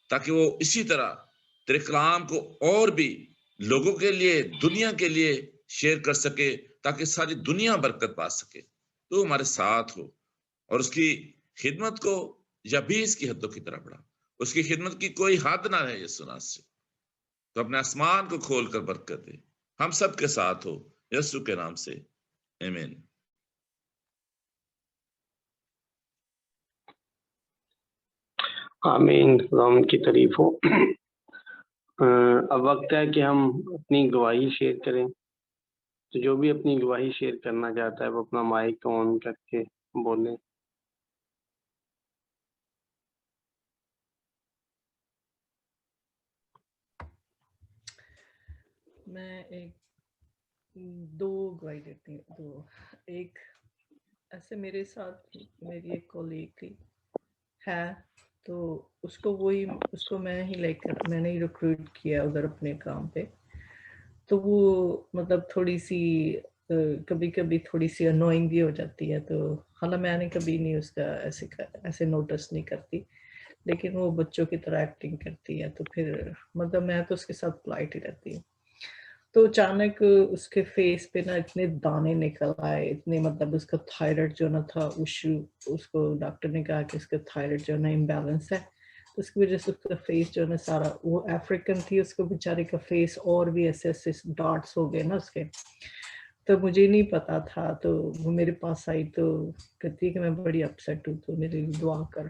Speaker 3: تاکہ وہ اسی طرح تیرے کلام کو اور بھی لوگوں کے لیے، دنیا کے لیے شیئر کر سکے، تاکہ ساری دنیا برکت پا سکے۔ تو ہمارے ساتھ ہو اور اس کی خدمت کو یا بھی اس کی حدوں کی طرح بڑھا، اس کی خدمت کی کوئی حد نہ رہے یسوع ناصری۔ تو اپنے آسمان کو کھول کر برکت دے، ہم سب کے ساتھ ہو یسوع کے نام سے، آمین۔
Speaker 1: آمین، خداوند کی تعریف ہو۔ اب وقت ہے کہ ہم اپنی گواہی شیئر کریں۔ تو جو بھی اپنی گواہی شیئر کرنا چاہتا ہے وہ اپنا مائک آن کر کے بولیں۔
Speaker 2: میں دو گواہی دیتی ہوں۔ دو، ایک ایسے میرے ساتھ میری ایک کولیگ تھی ہے، تو اس کو میں ہی میں نے ہی ریکروٹ کیا ادھر اپنے کام پہ۔ تو وہ مطلب تھوڑی سی کبھی کبھی تھوڑی سی انوائنگ بھی ہو جاتی ہے، تو حالانکہ میں نے کبھی نہیں اس کا ایسے نوٹس نہیں کرتی، لیکن وہ بچوں کی طرح ایکٹنگ کرتی ہے، تو پھر مطلب میں تو اس کے ساتھ پلائٹ ہی رہتی ہوں۔ تو اچانک اس کے فیس پہ نا اتنے دانے نکل آئے، اتنے مطلب اس کا تھائرائڈ جو نا تھا اس کو ڈاکٹر نے کہا کہ اس کا تھائرائڈ جو نا امبیلنس ہے، تو اس کی وجہ سے اس کا فیس جو نا سارا، وہ افریقن تھی، اس کو بیچارے کا فیس اور بھی ایسے ڈاٹس ہو گئے نا اس کے۔ تو مجھے نہیں پتا تھا، تو وہ میرے پاس آئی تو کہتی ہے کہ میں بڑی اپسیٹ ہوں، تو میرے لیے دعا کر۔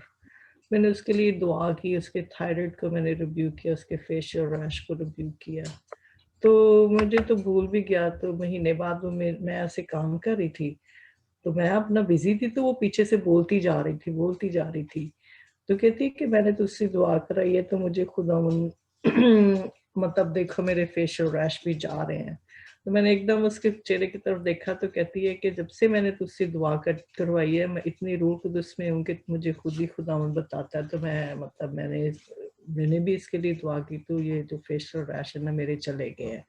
Speaker 2: میں نے اس کے لیے دعا کی، اس کے تھائرائڈ کو میں نے ریویو کیا، اس کے فیشیل ریش کو ریویو کیا۔ تو مجھے تو بھول بھی گیا، تو مہینے بعد میں ایسے کام کر رہی تھی، تو میں اپنا بزی تھی، تو وہ پیچھے سے بولتی جا رہی تھی۔ تو کہتی کہ میں نے تو اس سے دعا کرائی ہے، تو مجھے خدا مطلب دیکھو میرے فیشیل ریش بھی جا رہے ہیں۔ تو میں نے ایک دم اس کے چہرے کی طرف دیکھا، تو کہتی ہے کہ جب سے میں نے تجھ سے دعا کروائی ہے، میں اتنی روح قدس میں ہوں کہ مجھے خود ہی خداوند بتاتا ہے، تو میں نے بھی اس کے لیے دعا کی، تو یہ جو فیشیل ریش ہے نا میرے چلے گئے ہیں۔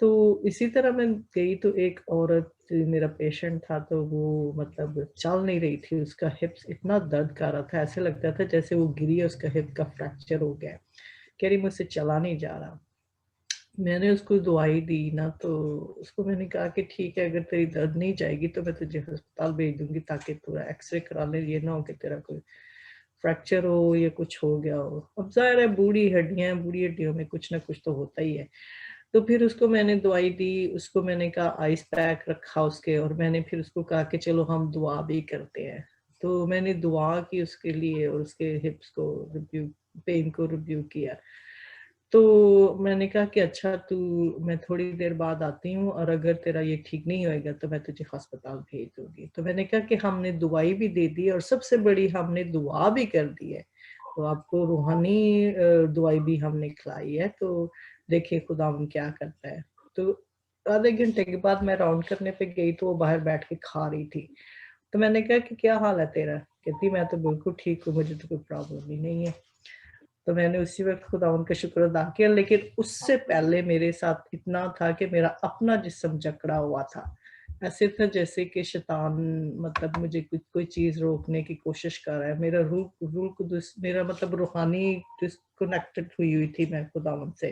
Speaker 2: تو اسی طرح میں گئی، تو ایک عورت میرا پیشنٹ تھا، تو وہ مطلب چل نہیں رہی تھی، اس کا ہپس اتنا درد کر رہا تھا، ایسے لگتا تھا جیسے وہ گری ہے، اس کا ہپ کا فریکچر ہو گیا، کہہ رہی مجھ سے چلا نہیں جا رہا۔ میں نے اس کو دعائی دی نا، تو اس کو میں نے کہا کہ ٹھیک ہے، اگر تیری درد نہیں جائے گی تو میں تجھے ہسپتال بھیج دوں گی، تاکہ پورا ایکس رے کرا لے، یہ نہ ہو کہ تیرا کوئی فریکچر ہو یا کچھ ہو گیا ہو۔ اب ظاہر ہے بوڑھی ہڈیوں میں کچھ نہ کچھ تو ہوتا ہی ہے۔ تو پھر اس کو میں نے دوائی دی، اس کو میں نے کہا آئس پیک رکھا اس کے، اور میں نے پھر اس کو کہا کہ چلو ہم دعا بھی کرتے ہیں۔ تو میں نے دعا کی اس کے لیے، اور اس کے ہپس کو پین کو ریویو کیا۔ تو میں نے کہا کہ اچھا میں تھوڑی دیر بعد آتی ہوں، اور اگر تیرا یہ ٹھیک نہیں ہوئے گا تو میں تجھے ہسپتال بھیج دوں گی۔ تو میں نے کہا کہ ہم نے دوائی بھی دے دی، اور سب سے بڑی ہم نے دعا بھی کر دی ہے، تو آپ کو روحانی دوائی بھی ہم نے کھلائی ہے، تو دیکھیں خدا کیا کرتا ہے۔ تو آدھے گھنٹے کے بعد میں راؤنڈ کرنے پہ گئی، تو وہ باہر بیٹھ کے کھا رہی تھی۔ تو میں نے کہا کہ کیا حال ہے تیرا؟ کہتی میں تو بالکل ٹھیک ہوں، مجھے تو کوئی پرابلم ہی نہیں ہے۔ تو میں نے اسی وقت خداوند کا شکر ادا کیا، لیکن اس سے پہلے میرے ساتھ اتنا تھا کہ میرا اپنا جسم جکڑا ہوا تھا، ایسے تھا جیسے کہ شیطان مطلب مجھے کوئی چیز روکنے کی کوشش کر رہا ہے۔ میرا روح قدس، میرا مطلب روحانی ڈسکنیکٹڈ ہوئی تھی میں خداوند سے،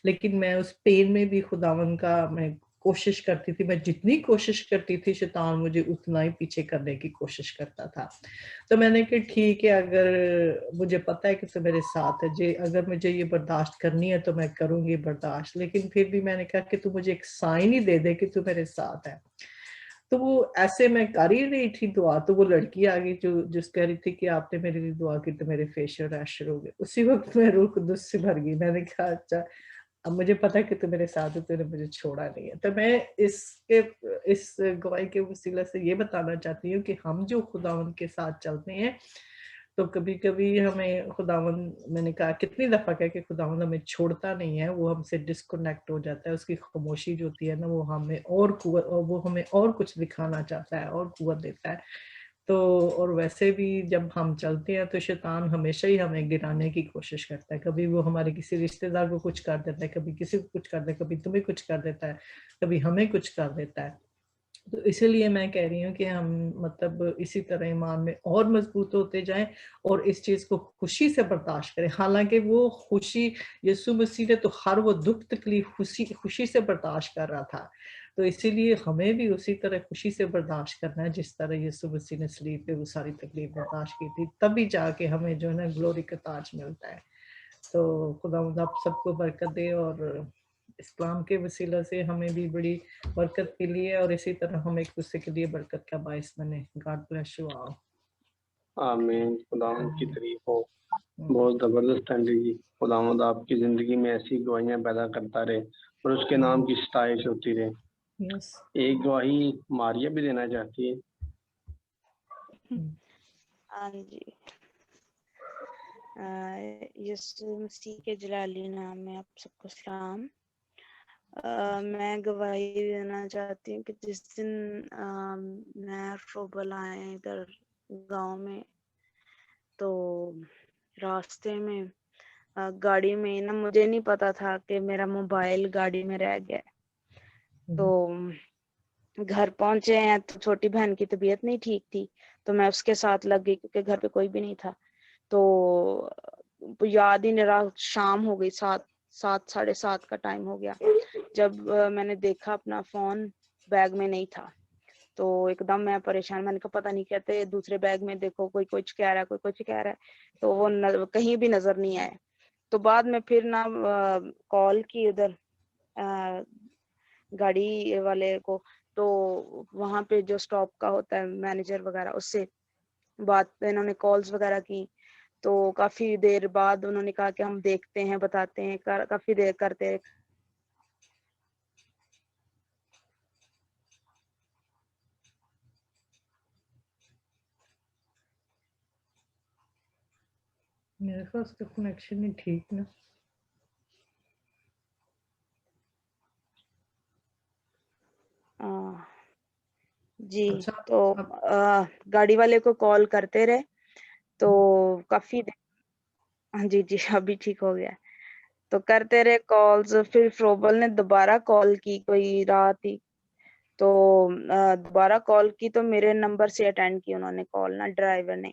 Speaker 2: لیکن میں اس پین میں بھی خداوند کا میں کوشش کرتی تھی، میں جتنی کوشش کرتی تھی شیطان مجھے اتنا ہی پیچھے کرنے کی کوشش کرتا تھا۔ تو میں نے کہ ٹھیک ہے، اگر مجھے پتا ہے کہ تو میرے ساتھ ہے، اگر مجھے یہ برداشت کرنی ہے تو میں کروں گی برداشت، لیکن پھر بھی میں نے کہا کہ تو مجھے ایک سائن ہی دے دے کہ تو میرے ساتھ ہے۔ تو وہ ایسے میں کر ہی رہی تھی دعا، تو وہ لڑکی آ گئی جس کہہ رہی تھی کہ آپ نے میرے لیے دعا کی تو میرے فیشیل ریش شروع ہو گئے۔ اسی وقت میں روح قدس سے بھر گئی، میں نے کہا اچھا اب مجھے پتا ہے کہ تو میرے ساتھ ہے، تو نے مجھے چھوڑا نہیں ہے۔ تو میں اس گواہی کے وسیلے سے یہ بتانا چاہتی ہوں کہ ہم جو خداوند کے ساتھ چلتے ہیں، تو کبھی کبھی ہمیں خداوند، میں نے کہا کتنی دفعہ کہا کہ خداوند ہمیں چھوڑتا نہیں ہے، وہ ہم سے ڈسکنیکٹ ہو جاتا ہے، اس کی خاموشی جو ہوتی ہے نا وہ ہمیں اور قوت، اور وہ ہمیں اور کچھ دکھانا چاہتا ہے اور قوت دیتا ہے۔
Speaker 5: تو اور ویسے بھی جب ہم چلتے ہیں تو شیطان ہمیشہ ہی ہمیں گرانے کی کوشش کرتا ہے. کبھی وہ ہمارے کسی رشتہ دار کو کچھ کر دیتا ہے, کبھی کسی کو کچھ کر دیتا ہے, کبھی تمہیں کچھ کر دیتا ہے, کبھی ہمیں کچھ کر دیتا ہے. تو اسی لیے میں کہہ رہی ہوں کہ ہم مطلب اسی طرح ایمان میں اور مضبوط ہوتے جائیں اور اس چیز کو خوشی سے برداشت کریں. حالانکہ وہ خوشی یسوع مسیح نے تو ہر وہ دکھ تکلیف خوشی سے برداشت کر رہا تھا. تو اسی لیے ہمیں بھی اسی طرح خوشی سے برداشت کرنا ہے جس طرح یسوع مسیح نے صلیب پہ وہ ساری تکلیف برداشت کی تھی. تبھی جا کے ہمیں جو ہے نا گلوری کا تاج ملتا ہے. تو خدا آپ سب کو برکت دے اور اسلام کے وسیلہ سے ہمیں بھی بڑی برکت کے لیے اور اسی طرح ہم ایک دوسرے کے لیے برکت کا باعث بنے. God bless you all.
Speaker 1: آمین. خداوند کی تعریف ہو. بہت زبردست ہے جی. خداوند آپ کی زندگی میں ایسی گواہیاں پیدا کرتا رہے اور اس کے نام کی ستائش ہوتی رہے. ایک گواہی ماریہ بھی دینا چاہتی ہے.
Speaker 4: ہاں جی. یسوع مسیح کے جلالی نام میں آپ سب کو سلام. میں گواہی دینا چاہتی ہوں کہ جس دن میں فروبل آئے ادھر گاؤں میں تو راستے میں گاڑی میں نا مجھے نہیں پتا تھا کہ میرا موبائل گاڑی میں رہ گیا. تو گھر پہنچے ہیں تو چھوٹی بہن کی طبیعت نہیں ٹھیک تھی تو میں اس کے ساتھ لگ گئی کیونکہ گھر پہ کوئی بھی نہیں تھا. تو یاد ہی نہیں رہا, شام ہو گئی, 7:30 کا ٹائم ہو گیا. جب میں نے دیکھا اپنا فون بیگ میں نہیں تھا تو ایک دم میں پریشان. میں نے کہا پتہ نہیں کہتے دوسرے بیگ میں دیکھو, کوئی کچھ کہہ رہا ہے, کوئی کچھ کہہ رہا ہے, تو وہ کہیں بھی نظر نہیں آئے. تو بعد میں پھر نا کال کی ادھر گاڑی والے کو, تو وہاں پہ جو اسٹاپ کا ہوتا ہے مینیجر وغیرہ, اس سے بات انہوں نے کالز وغیرہ کی. تو کافی دیر بعد انہوں نے کہا کہ ہم دیکھتے ہیں, بتاتے ہیں. کافی دیر کرتے
Speaker 5: میرے خیال اس کا کنیکشن نہیں ٹھیک نا.
Speaker 4: جی.
Speaker 5: اچھا
Speaker 4: تو گاڑی والے کو کال کرتے رہے تو کافی ہاں جی ابھی ٹھیک ہو گیا. تو کرتے رہے کالز. پھر فروبل نے دوبارہ کال کی کوئی رات ہی, تو دوبارہ کال کی تو میرے نمبر سے اٹینڈ کی انہوں نے کال نا ڈرائیور نے,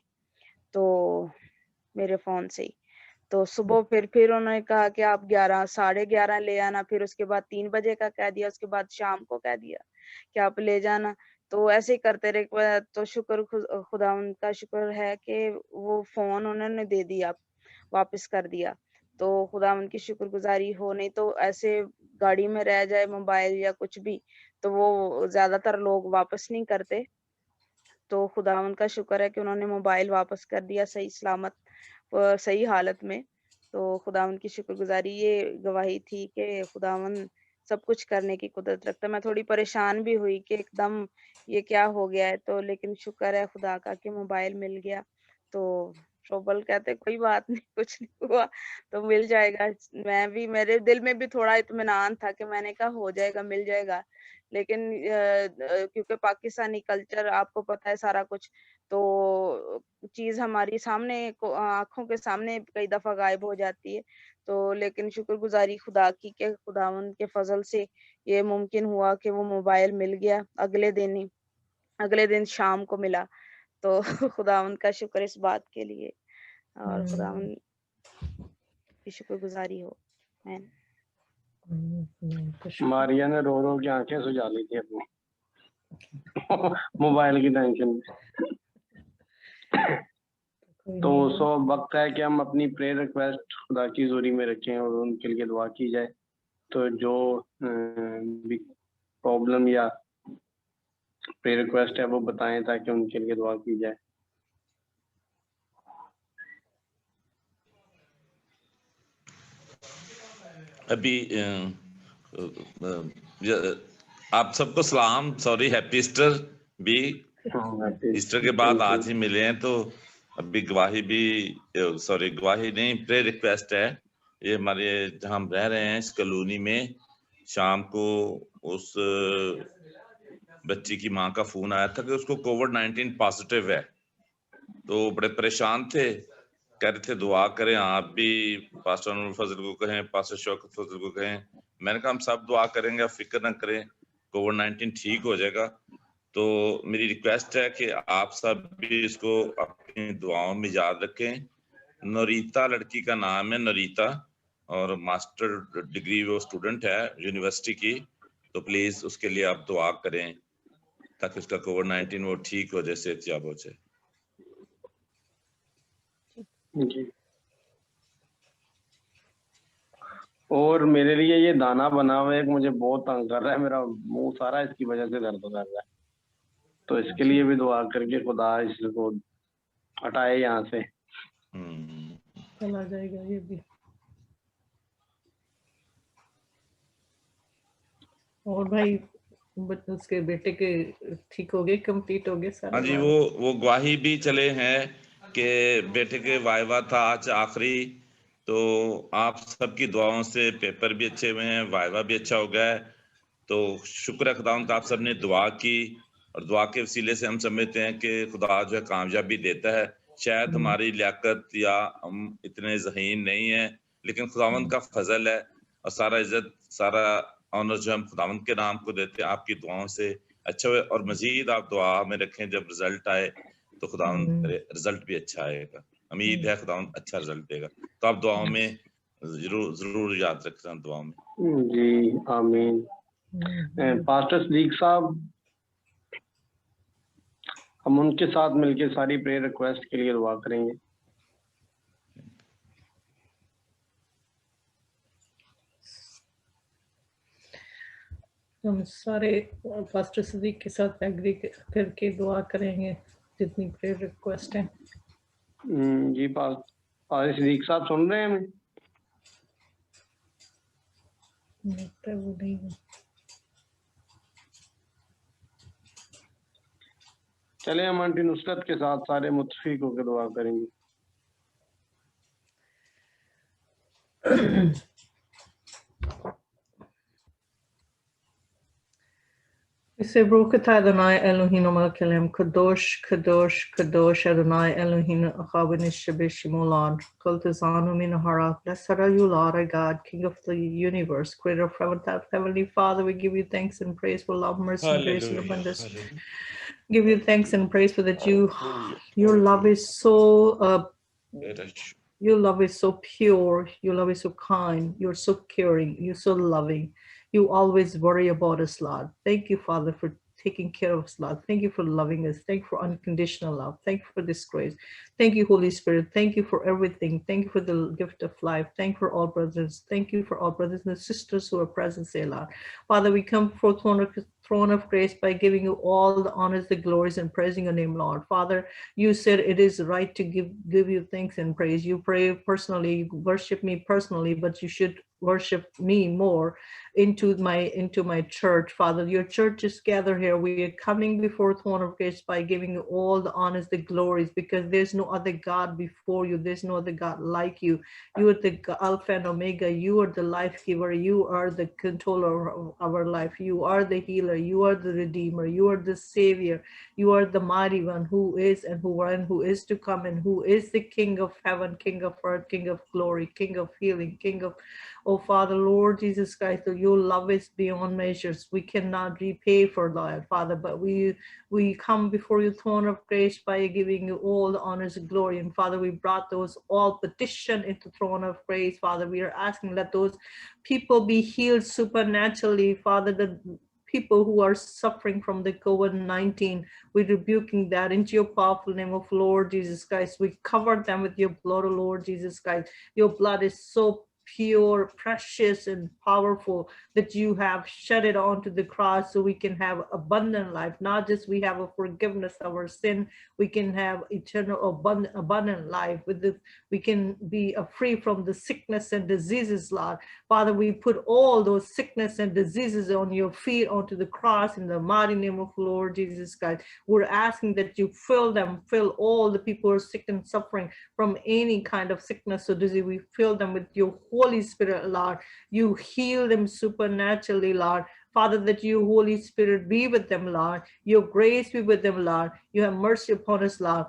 Speaker 4: تو میرے فون سے ہی. تو صبح پھر انہوں نے کہا کہ آپ 11:30 لے آنا. پھر اس کے بعد 3 بجے کا کہہ دیا, اس کے بعد شام کو کہہ دیا کہ آپ لے جانا. تو ایسے ہی کرتے رہے. تو شکر خدا ان کا شکر ہے کہ وہ فون انہوں نے دے دیا, واپس کر دیا. تو خدا ان کی شکر گزاری ہو. نہیں تو ایسے گاڑی میں رہ جائے موبائل یا کچھ بھی تو وہ زیادہ تر لوگ واپس نہیں کرتے. تو خدا ان کا شکر ہے کہ انہوں نے موبائل واپس کر دیا صحیح سلامت, صحیح حالت میں. تو خداوند کی شکر گزاری یہ گواہی تھی کہ خداوند سب کچھ کرنے کی قدرت رکھتا ہے. میں تھوڑی پریشان بھی ہوئی کہ ایک دم یہ کیا ہو گیا ہے, تو لیکن شکر ہے خدا کا کہ موبائل مل گیا. تو شوبل کہتے کوئی بات نہیں, کچھ نہیں ہوا, تو مل جائے گا. میں بھی, میرے دل میں بھی تھوڑا اطمینان تھا کہ میں نے کہا ہو جائے گا, مل جائے گا. لیکن کیونکہ پاکستانی کلچر آپ کو پتہ ہے سارا کچھ, تو چیز ہماری سامنے آنکھوں کے سامنے کئی دفعہ غائب ہو جاتی ہے. تو لیکن شکر گزاری خدا کی کہ خداوند کے فضل سے یہ ممکن ہوا کہ وہ موبائل مل گیا. اگلے دن شام کو ملا. تو خداوند کا شکر اس بات کے لیے, اور خداوند کی شکر گزاری ہو.
Speaker 1: ماریا نے رو رو کے آنکھیں سجا لی تھی اپنی موبائل کی ٹینشن میں. تو سو وقت ہے کہ ہم اپنی پریئر ریکویسٹ خدا کی حضوری میں رکھیں اور ان کے لیے دعا کی جائے. تو جو بھی پرابلم یا پریئر ریکویسٹ ہے وہ بتائیں تاکہ ان کے لیے دعا کی جائے.
Speaker 3: ابھی آپ سب کو سلام, سوری, ہیپی ایسٹر بھی. ایسٹر کے بعد آج ہی ملے ہیں, تو ابھی گواہی بھی, سوری گواہی نہیں, پریئر ریکویسٹ ہے. یہ ہمارے جہاں ہم رہ رہے ہیں اس کالونی میں شام کو اس بچی کی ماں کا فون آیا تھا کہ اس کو کووڈ-19 پازیٹیو ہے، تو بڑے پریشان تھے، کہہ رہے تھے دعا کریں، آپ بھی پاسٹر انور فضل کو کہیں، پاسٹر شوکت فضل کو کہیں. میں نے کہا ہم سب دعا کریں گے، آپ فکر نہ کریں، کووڈ-19 ٹھیک ہو جائے گا. تو میری ریکویسٹ ہے کہ آپ سب بھی اس کو اپنی دعاؤں میں یاد رکھیں. نوریتا لڑکی کا نام ہے، نوریتا، اور ماسٹر ڈگری وہ اسٹوڈنٹ ہے یونیورسٹی کی. تو پلیز اس کے لیے آپ دعا کریں تاکہ اس کا کووڈ-19 وہ ٹھیک ہو جائے، صحت یاب ہو جائے.
Speaker 1: جی. اور میرے لیے یہ دانا بنا ہوا ہے، مجھے بہت تنگ کر رہا ہے، میرا منہ سارا اس کی وجہ سے درد کر رہا ہے. تو اس کے لیے بھی دعا کر کے خدا اس کو ہٹائے یہاں سے.
Speaker 5: چلا جائے گا یہ بھی. اور بھائی اس کے بیٹے کے ٹھیک ہو گئے، کمپلیٹ ہو گئے سارے؟
Speaker 3: ہاں جی، وہ گواہی بھی چلے ہیں کہ بیٹے کے وائوا تھا آج آخری. تو آپ سب کی دعاؤں سے پیپر بھی اچھے ہوئے ہیں، وائوا بھی اچھا ہو گیا ہے. تو شکر ہے خدا کہ آپ سب نے دعا کی، اور دعا کے وسیلے سے ہم سمجھتے ہیں کہ خدا جو ہے کامیابی دیتا ہے. شاید ہماری لیاقت یا ہم اتنے ذہین نہیں ہیں، لیکن خداوند کا فضل ہے، اور سارا عزت سارا آنر جو ہم خداوند کے نام کو دیتے ہیں. آپ کی دعاؤں سے اچھا ہوئے، اور مزید آپ دعا میں رکھیں، جب رزلٹ آئے تو خداوند رزلٹ بھی اچھا آئے گا. امید ہے خداوند اچھا رزلٹ دے گا. تو آپ دعاؤں میں ضرور یاد رکھنا، دعاؤں میں.
Speaker 1: جی آمین. پاسٹر صدیق صاحب، ہم ان کے ساتھ مل کے ساری پریئر ریکویسٹ کے لیے دعا کریں گے.
Speaker 5: ہم سارے پاسٹر صدیق کے ساتھ ایگری کر کے دعا کریں گے جتنی پریئر ریکویسٹ ہیں.
Speaker 1: جی پاسٹر صدیق صاحب سن رہے ہیں ہمیں؟
Speaker 5: وہ نہیں.
Speaker 1: چلے ہم آنٹی نصرت کے ساتھ سارے متفق ہو کے دعا کریں گے.
Speaker 5: Sebrukata Adonai Elohim Malkelim Kadosh Kadosh Kadosh Adonai Elohim Achabanish Shabishimulad Kultazanu Minahara. Blessed are you, Lord our God, King of the universe, creator of heaven and earth. Heavenly Father, we give you thanks and praise for love, mercy, and grace and abundance. Give you thanks and praise for that your love is so your love is so pure, your love is so kind, you're so caring, you're so loving. You always worry about us, Lord. Thank you, Father, for taking care of us, Lord. Thank you for loving us. Thank you for unconditional love. Thank you for this grace. Thank you, Holy Spirit. Thank you for everything. Thank you for the gift of life. Thank you for all brothers. Thank you for all brothers and sisters who are present, say, Lord. Father, we come before throne of grace by giving you all the honors, the glories, and praising your name, Lord. Father, you said it is right to give you thanks and praise. You pray personally, you worship me personally, but you should worship me more into my church. Father, your church is gathered here. We are coming before throne of grace by giving you all the honors, the glories, because there's no other God before you. There's no other God like you. You are the Alpha and Omega. You are the life giver. You are the controller of our life. You are the healer. You are the redeemer. You are the savior. You are the mighty one who is and who is to come, and who is the King of heaven, King of earth, King of glory, King of healing, King of, oh Father, Lord Jesus Christ, your love is beyond measures. We cannot repay for that, Father, but we come before your throne of grace by giving you all the honors and glory. And Father, we brought those all petition into throne of grace. Father, we are asking that those people be healed supernaturally. Father, the people who are suffering from the COVID-19, we're rebuking that into your powerful name of Lord Jesus Christ. We cover them with your blood, O Lord Jesus Christ. Your blood is so pure, precious, and powerful that you have shed it onto the cross so we can have abundant life. Not just we have a forgiveness of our sin, we can have eternal abundant life. We can be free from the sickness and diseases, Lord. Father, we put all those sickness and diseases on your feet onto the cross in the mighty name of Lord Jesus Christ. We're asking that you fill all the people who are sick and suffering from any kind of sickness or disease. We fill them with your Holy Spirit, Lord. You heal them supernaturally, Lord. Father, that you, Holy Spirit, be with them, Lord. Your grace be with them, Lord. You have mercy upon us, Lord.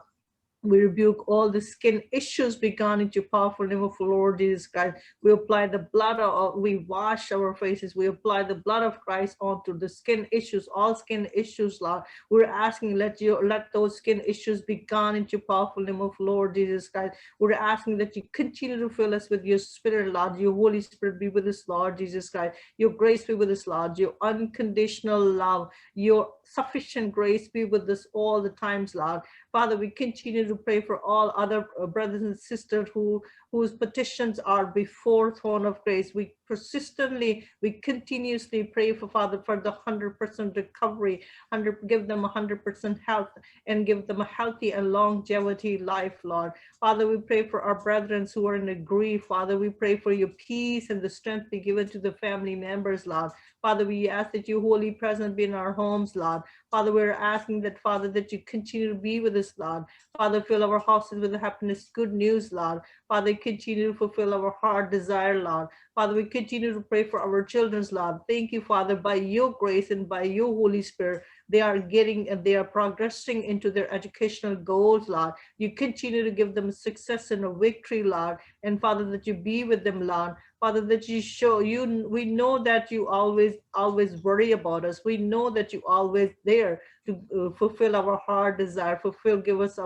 Speaker 5: We rebuke all the skin issues be gone into powerful name of the Lord Jesus Christ. We apply the blood of, we wash our faces. We apply the blood of Christ onto the skin issues, all skin issues, Lord. We're asking, let those skin issues be gone into powerful name of the Lord Jesus Christ. We're asking that you continue to fill us with your Spirit, Lord. Your Holy Spirit be with us, Lord Jesus Christ. Your grace be with us, Lord. Your unconditional love, your sufficient grace be with us all the times, Lord. Father, we continue to pray for all other brothers and sisters whose petitions are before throne of grace. We continuously pray for, Father, for the 100% recovery, give them 100% health, and give them a healthy and longevity life, Lord. Father, we pray for our brethren who are in a grief. Father, we pray for your peace and the strength be given to the family members, Lord. Father, we ask that your holy presence be in our homes, Lord. Father, we're asking that, Father, that you continue to be with us, Lord. Father, fill our houses with happiness, good news, Lord. Father, continue to fulfill our heart desire, Lord. Father, we continue to pray for our children's, Lord. Thank you, Father, by your grace and by your Holy Spirit, they are progressing into their educational goals, Lord. You continue to give them success and a victory, Lord. And Father, that you be with them, Lord. Father, that you show you, we know that you always worry about us. We know that you always there to fulfill our heart desire, give us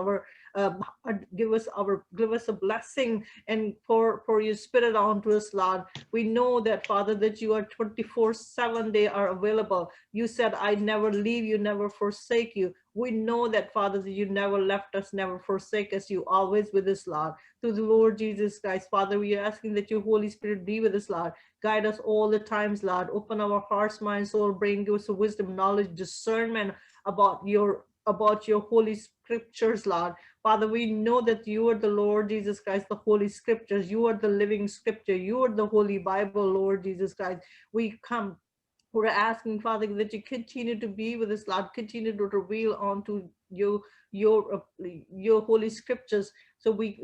Speaker 5: a blessing and pour your Spirit onto us, Lord. We know that, Father, that you are 24/7, they are available. You said, I never leave you, never forsake you. We know that, Father, that you never left us, never forsake us. You always with us, Lord. Through the Lord Jesus Christ, Father, we are asking that your Holy Spirit be with us, Lord. Guide us all the times, Lord. Open our hearts, mind, soul, brain, give us wisdom, knowledge, discernment about your holy scriptures, Lord. Father, we know that you are the Lord Jesus Christ, the holy scriptures. You are the living scripture. You are the holy Bible, Lord Jesus Christ. We're asking, Father, that you continue to be with us, Lord. Continue to reveal onto your holy scriptures. So we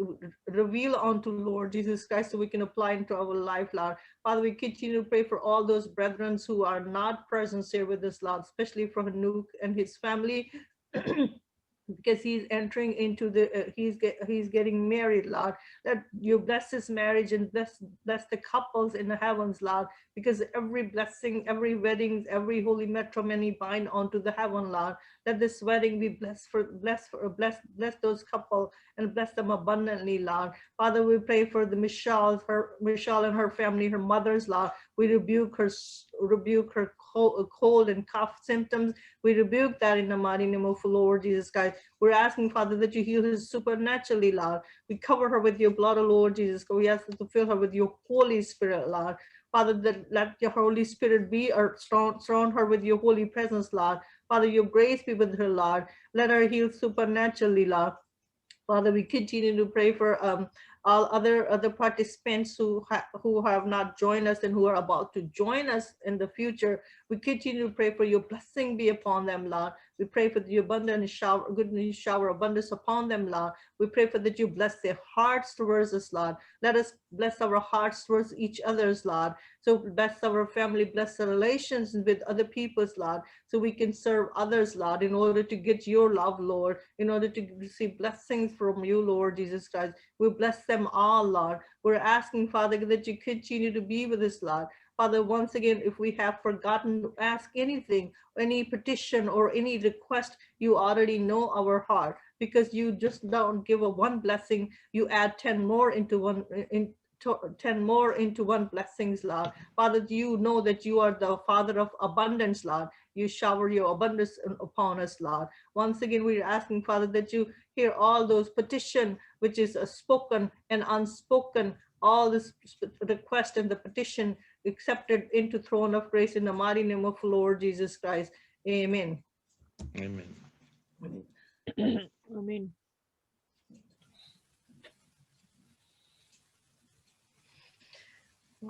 Speaker 5: reveal onto Lord Jesus Christ so we can apply into our life, Lord. Father, we continue to pray for all those brethren who are not present here with us, Lord, especially for Hanuk and his family. Because he's entering into he's getting married, Lord. That you bless his marriage and bless the couples in the heavens, Lord. Because every blessing, every wedding, every holy matrimony bind onto the heaven, Lord. Let this wedding be bless those couple and bless them abundantly, Lord. Father, we pray for the Michelle and her family, her mother's, Lord. We rebuke her cold and cough symptoms. We rebuke that in the mighty name of the Lord Jesus Christ. We're asking, Father, that you heal her supernaturally, Lord. We cover her with your blood, O Lord Jesus. We ask you to fill her with your Holy Spirit, Lord. Father, that let your Holy Spirit be or surround her with your holy presence, Lord. Father, your grace be with her, Lord. Let her heal supernaturally, Lord. Father, we continue to pray for all other participants who have not joined us and who are about to join us in the future. We continue to pray for your blessing be upon them, Lord. We pray for the abundant shower, goodness shower, abundance upon them, Lord. We pray for that you bless their hearts towards us, Lord. Let us bless our hearts towards each other's, Lord. So bless our family, bless the relations with other people's, Lord, so we can serve others, Lord, in order to get your love, Lord, in order to receive blessings from you, Lord Jesus Christ. We bless them all, Lord. We're asking, Father, that you continue to be with us, Lord. Father, once again, if we have forgotten to ask anything, any petition or any request, you already know our heart, because you just don't give a one blessing, you add 10 more into one, 10 more into one blessings, Lord. Father, you know that you are the Father of abundance, Lord. You shower your abundance upon us, Lord. Once again, we're asking, Father, that you hear all those petition, which is spoken and unspoken, all this request and the petition accepted into throne of grace in the mighty name of Lord Jesus Christ. Amen.
Speaker 3: Amen.
Speaker 2: Amen.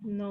Speaker 5: No,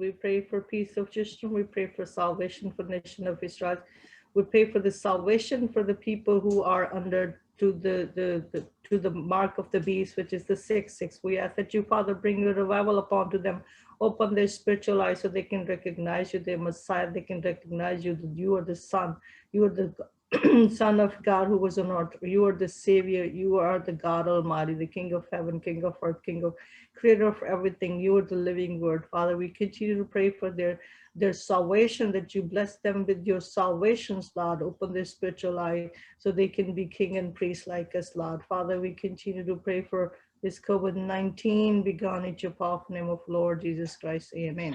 Speaker 5: we pray for peace of Jerusalem. We pray for salvation for the nation of Israel. We pray for the salvation for the people who are under to the mark of the beast, which is the 666. We ask that you, Father, bring your revival upon to them. Open their spiritual eyes so they can recognize you, the Messiah. They can recognize you, that you are the Son. You are the Son of God who was on earth. You are the Savior. You are the God Almighty, the King of heaven, King of earth, King of creator of everything. You are the living word. Father, we continue to pray for their salvation, that you bless them with your salvations, Lord. Open their spiritual eye so they can be king and priest like us, Lord. Father, we continue to pray for this COVID-19 be gone in your powerful name of Lord Jesus Christ. Amen.